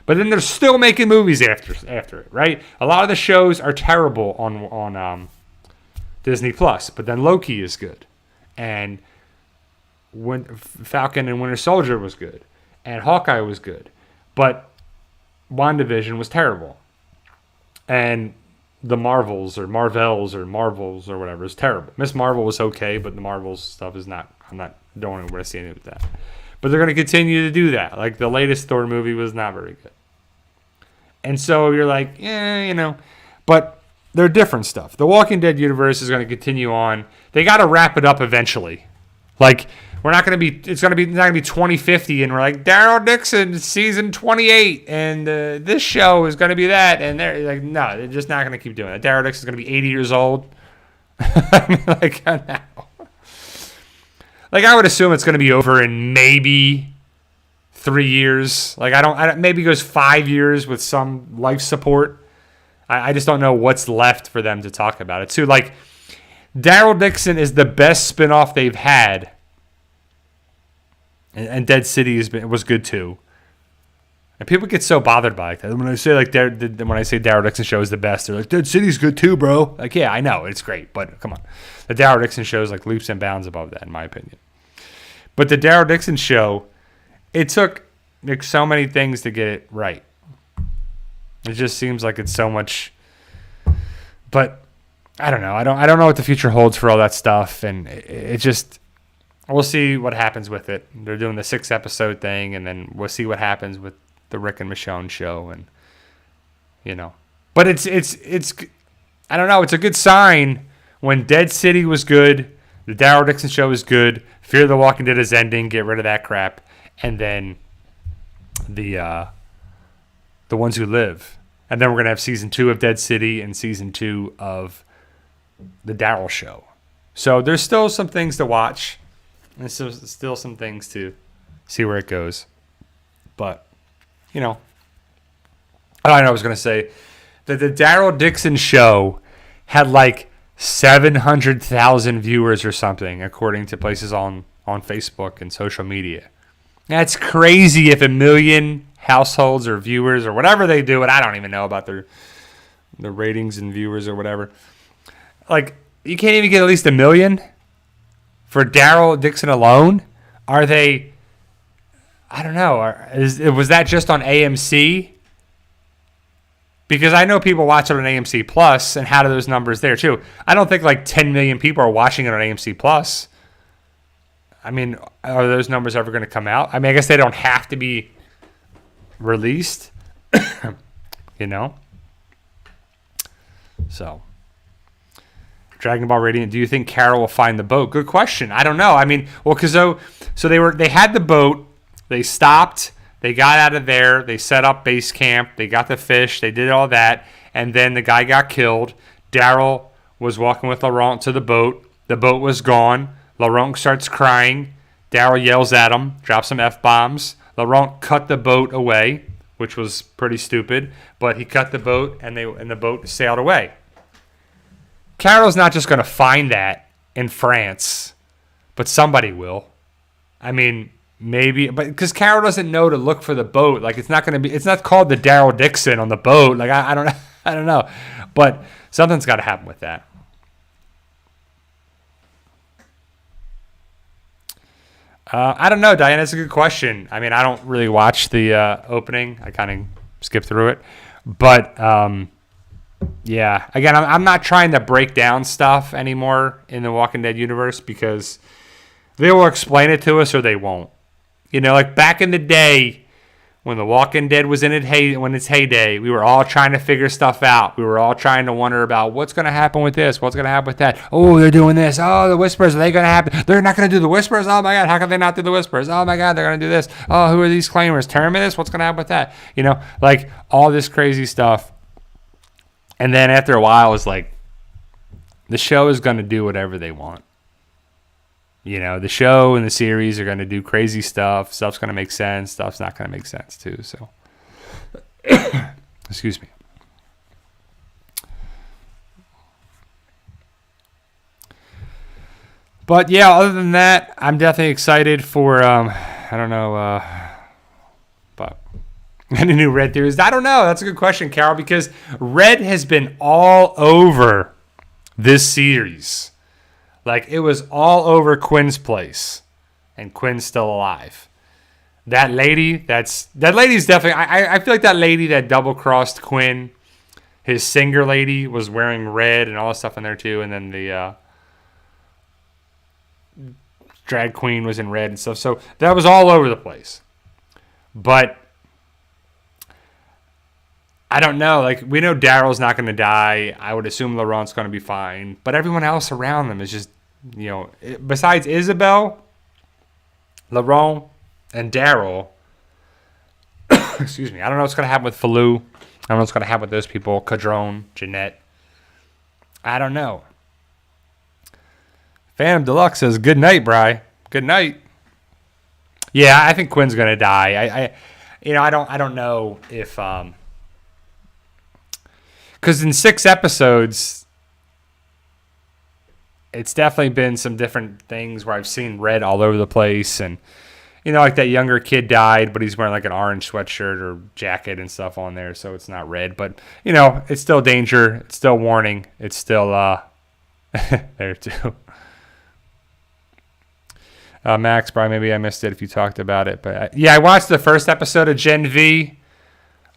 But then they're still making movies after it, right? A lot of the shows are terrible on Disney Plus, but then Loki is good, and Falcon and Winter Soldier was good, and Hawkeye was good, but WandaVision was terrible. And the Marvels or whatever is terrible. Miss Marvel was okay, but the Marvels stuff is not. I'm not don't want to see anything with that. But they're going to continue to do that. Like the latest Thor movie was not very good. And so you're like, but they're different stuff. The Walking Dead universe is going to continue on. They got to wrap it up eventually. Like we're not going to be. It's not going to be 2050, and we're like DARYL DIXON season 28, and this show is going to be that, and they're like, no, they're just not going to keep doing it. DARYL DIXON is going to be 80 years old. I mean, I would assume it's going to be over in maybe 3 years. Like I don't maybe it goes 5 years with some life support. I just don't know what's left for them to talk about it too. Like DARYL DIXON is the best spinoff they've had. And Dead City was good too. And people get so bothered by that. When I say DARYL DIXON show is the best, they're like, Dead City's good too, bro. Like, yeah, I know, it's great, but come on. The DARYL DIXON show is like leaps and bounds above that, in my opinion. But the DARYL DIXON show, it took like so many things to get it right. It just seems like it's so much, but I don't know. I don't know what the future holds for all that stuff, and it just. We'll see what happens with it. They're doing the 6-episode thing, and then we'll see what happens with the Rick and Michonne show, and But it's I don't know. It's a good sign when Dead City was good, the DARYL DIXON show is good, Fear the Walking Dead is ending, get rid of that crap, and then the Ones Who Live, and then we're gonna have season 2 of Dead City and season 2 of the DARYL show. So there's still some things to watch. There's still some things to see where it goes. But, I was going to say that the DARYL DIXON show had like 700,000 viewers or something, according to places on Facebook and social media. That's crazy if 1 million households or viewers or whatever they do, and I don't even know about their ratings and viewers or whatever. Like, you can't even get at least 1 million? For DARYL DIXON alone, are they? I don't know. Was that just on AMC? Because I know people watch it on AMC Plus, and how do those numbers there too? I don't think like 10 million people are watching it on AMC Plus. I mean, are those numbers ever going to come out? I mean, I guess they don't have to be released, So. Dragon Ball Radiant, do you think Carol will find the boat? Good question. I don't know. I mean, well, because so they had the boat, they stopped, they got out of there, they set up base camp, they got the fish, they did all that, and then the guy got killed. Daryl was walking with Laurent to the boat was gone. Laurent starts crying. Daryl yells at him, drops some F-bombs. Laurent cut the boat away, which was pretty stupid, but he cut the boat and the boat sailed away. Carol's not just going to find that in France, but somebody will. I mean, maybe, but because Carol doesn't know to look for the boat. Like, it's not called the DARYL DIXON on the boat. Like, I don't know, but something's got to happen with that. I don't know, Diane. That's a good question. I mean, I don't really watch the opening. I kind of skip through it, but yeah. Again, I'm not trying to break down stuff anymore in the Walking Dead universe because they will explain it to us or they won't. Like back in the day when the Walking Dead was in its heyday, we were all trying to figure stuff out. We were all trying to wonder about what's going to happen with this, what's going to happen with that. Oh, they're doing this. Oh, the Whispers, are they going to happen? They're not going to do the Whispers? Oh, my God, how can they not do the Whispers? Oh, my God, they're going to do this. Oh, who are these claimers? Terminus? What's going to happen with that? Like all this crazy stuff. And then after a while, it's like the show is going to do whatever they want. The show and the series are going to do crazy stuff. Stuff's going to make sense. Stuff's not going to make sense too. So, excuse me. But yeah, other than that, I'm definitely excited for I don't know, but any new Red theories? I don't know. That's a good question, Carol, because Red has been all over this series. Like, it was all over Quinn's place, and Quinn's still alive. That lady's definitely. I feel like that lady that double crossed Quinn, his singer lady, was wearing red and all that stuff in there too, and then the drag queen was in red and stuff. So that was all over the place. But I don't know. Like, we know Daryl's not going to die. I would assume Laurent's going to be fine. But everyone else around them is just, besides Isabel, Laurent, and Daryl. Excuse me. I don't know what's going to happen with Falou. I don't know what's going to happen with those people. Cadron, Jeanette. I don't know. Phantom Deluxe says, good night, Bri. Good night. Yeah, I think Quinn's going to die. I don't know if... Because in 6 episodes, it's definitely been some different things where I've seen red all over the place. And, like that younger kid died, but he's wearing like an orange sweatshirt or jacket and stuff on there. So it's not red. But, it's still danger. It's still warning. It's still there too. Max, probably maybe I missed it if you talked about it. But I watched the first episode of Gen V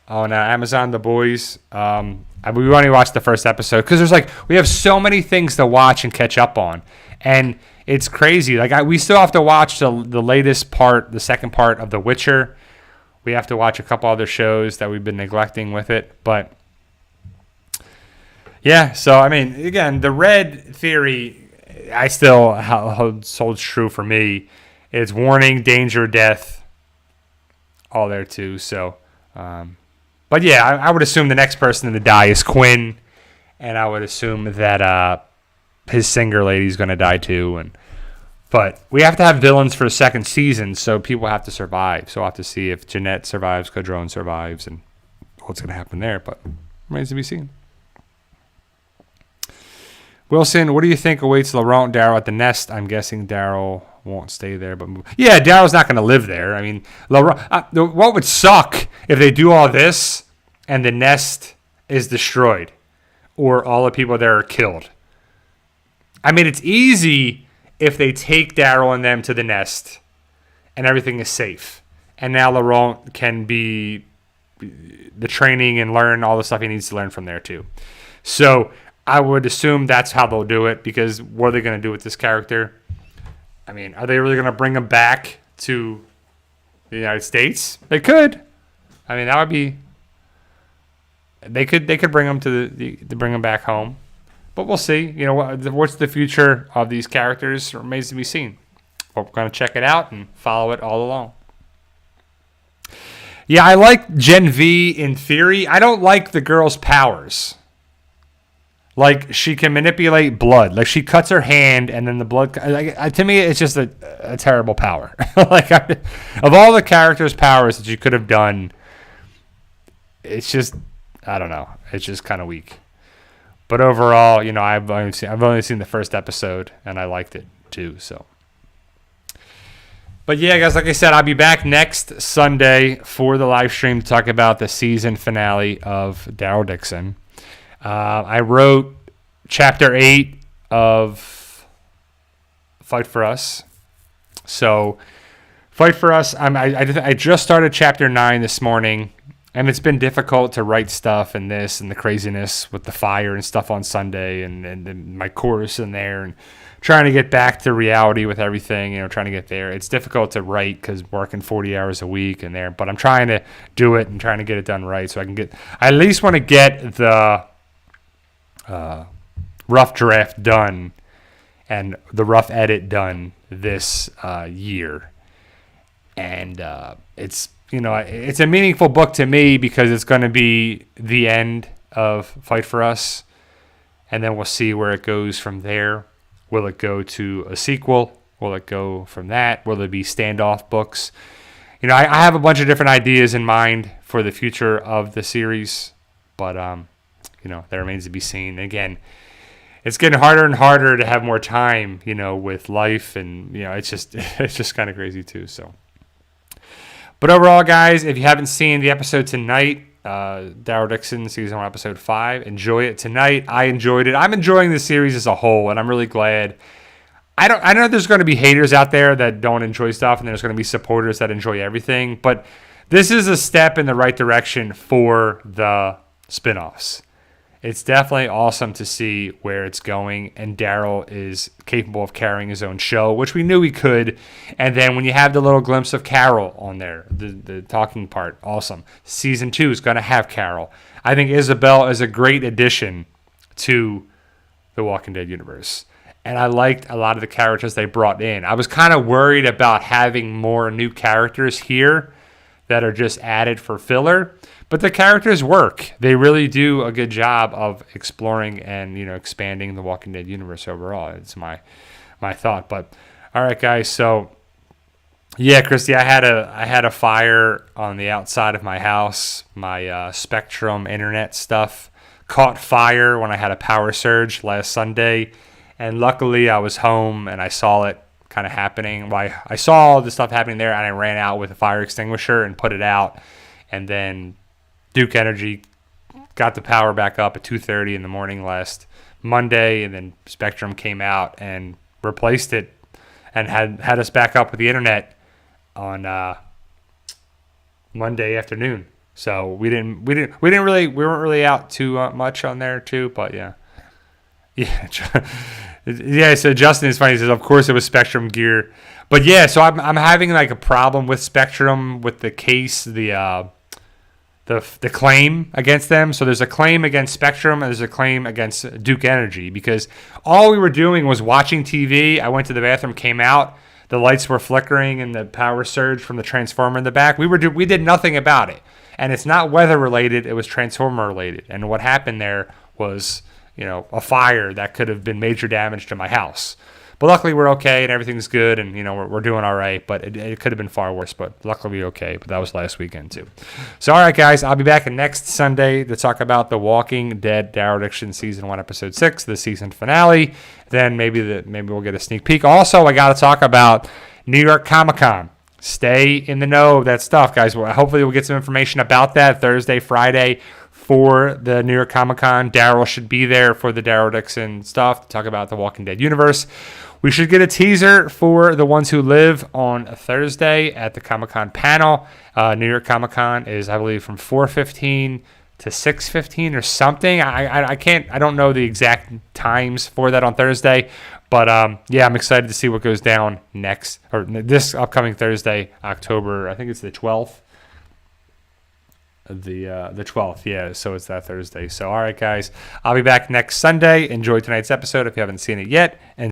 on Amazon, The Boys. We only watched the first episode because we have so many things to watch and catch up on, and it's crazy. We still have to watch the latest part, the second part of The Witcher. We have to watch a couple other shows that we've been neglecting with it, but yeah. So I mean, again, the red theory, I still holds true for me. It's warning, danger, death, all there too. So. But yeah, I would assume the next person to die is Quinn, and I would assume that his singer lady's going to die too. But we have to have villains for a second season, so people have to survive. So we'll have to see if Jeanette survives, Cadron survives, and what's going to happen there. But remains to be seen. Wilson, what do you think awaits Laurent and Daryl at the nest? I'm guessing Daryl won't stay there, but yeah, Daryl's not going to live there. I mean, Laurent, what would suck if they do all this and the nest is destroyed or all the people there are killed? I mean, it's easy if they take Daryl and them to the nest and everything is safe, and now Laurent can be the training and learn all the stuff he needs to learn from there too. So I would assume that's how they'll do it, because what are they going to do with this character? I mean, are they really going to bring him back to the United States? They could. I mean, that would be. They could bring him to bring him back home, but we'll see. What's the future of these characters remains to be seen. But we're going to check it out and follow it all along. Yeah, I like Gen V in theory. I don't like the girl's powers. Like, she can manipulate blood. Like, she cuts her hand, and then the blood... to me, it's just a terrible power. Of all the characters' powers that you could have done, it's just... I don't know. It's just kind of weak. But overall, I've only seen the first episode, and I liked it, too, so... But yeah, guys, like I said, I'll be back next Sunday for the live stream to talk about the season finale of DARYL DIXON. I wrote Chapter 8 of Fight For Us. So, Fight For Us, I just started Chapter 9 this morning, and it's been difficult to write stuff and this and the craziness with the fire and stuff on Sunday and my chorus in there and trying to get back to reality with everything, trying to get there. It's difficult to write because working 40 hours a week and there, but I'm trying to do it and trying to get it done right so I at least want to get the rough draft done and the rough edit done this year. And it's a meaningful book to me because it's going to be the end of Fight For Us, and then we'll see where it goes from there. Will it go to a sequel? Will it go from that? Will there be standoff books? I have a bunch of different ideas in mind for the future of the series, but that remains to be seen. Again, it's getting harder and harder to have more time, with life, and it's just kind of crazy too. So, but overall, guys, if you haven't seen the episode tonight, Daryl Dixon season 1 episode 5, enjoy it tonight. I enjoyed it. I'm enjoying the series as a whole, and I'm really glad. I know there's going to be haters out there that don't enjoy stuff, and there's going to be supporters that enjoy everything, but this is a step in the right direction for the spinoffs. It's definitely awesome to see where it's going, and Daryl is capable of carrying his own show, which we knew he could. And then when you have the little glimpse of Carol on there, the talking part, awesome. Season 2 is going to have Carol. I think Isabel is a great addition to the Walking Dead universe. And I liked a lot of the characters they brought in. I was kind of worried about having more new characters here that are just added for filler. But the characters work. They really do a good job of exploring and, expanding the Walking Dead universe overall. It's my thought. But all right, guys. So yeah, Christy, I had a fire on the outside of my house. My Spectrum internet stuff caught fire when I had a power surge last Sunday, and luckily I was home and I saw it kind of happening. I saw all the stuff happening there, and I ran out with a fire extinguisher and put it out, and then Duke Energy got the power back up at 2:30 in the morning last Monday, and then Spectrum came out and replaced it and had us back up with the internet on Monday afternoon. So we weren't really out too much on there too, but yeah. Yeah, so Justin is funny. He says, of course it was Spectrum gear. But yeah, so I'm having like a problem with Spectrum with the case, the claim against them. So there's a claim against Spectrum and there's a claim against Duke Energy, because all we were doing was watching TV. I went to the bathroom, came out, the lights were flickering and the power surge from the transformer in the back. We did nothing about it. And it's not weather related, it was transformer related. And what happened there was, a fire that could have been major damage to my house. But luckily we're okay and everything's good, and we're doing all right. But it could have been far worse. But luckily we're okay. But that was last weekend too. So all right, guys, I'll be back next Sunday to talk about The Walking Dead Daryl Dixon season 1 episode 6, the season finale. Then maybe we'll get a sneak peek. Also, I got to talk about New York Comic-Con. Stay in the know of that stuff, guys. Hopefully we'll get some information about that Thursday, Friday for the New York Comic-Con. Daryl should be there for the Daryl Dixon stuff to talk about the Walking Dead universe. We should get a teaser for The Ones Who Live on Thursday at the Comic-Con panel. New York Comic-Con is, I believe, from 4:15 to 6:15 or something. I don't know the exact times for that on Thursday. But yeah, I'm excited to see what goes down this upcoming Thursday, October, I think it's the 12th. The 12th, yeah, so it's that Thursday. So all right, guys, I'll be back next Sunday. Enjoy tonight's episode if you haven't seen it yet, and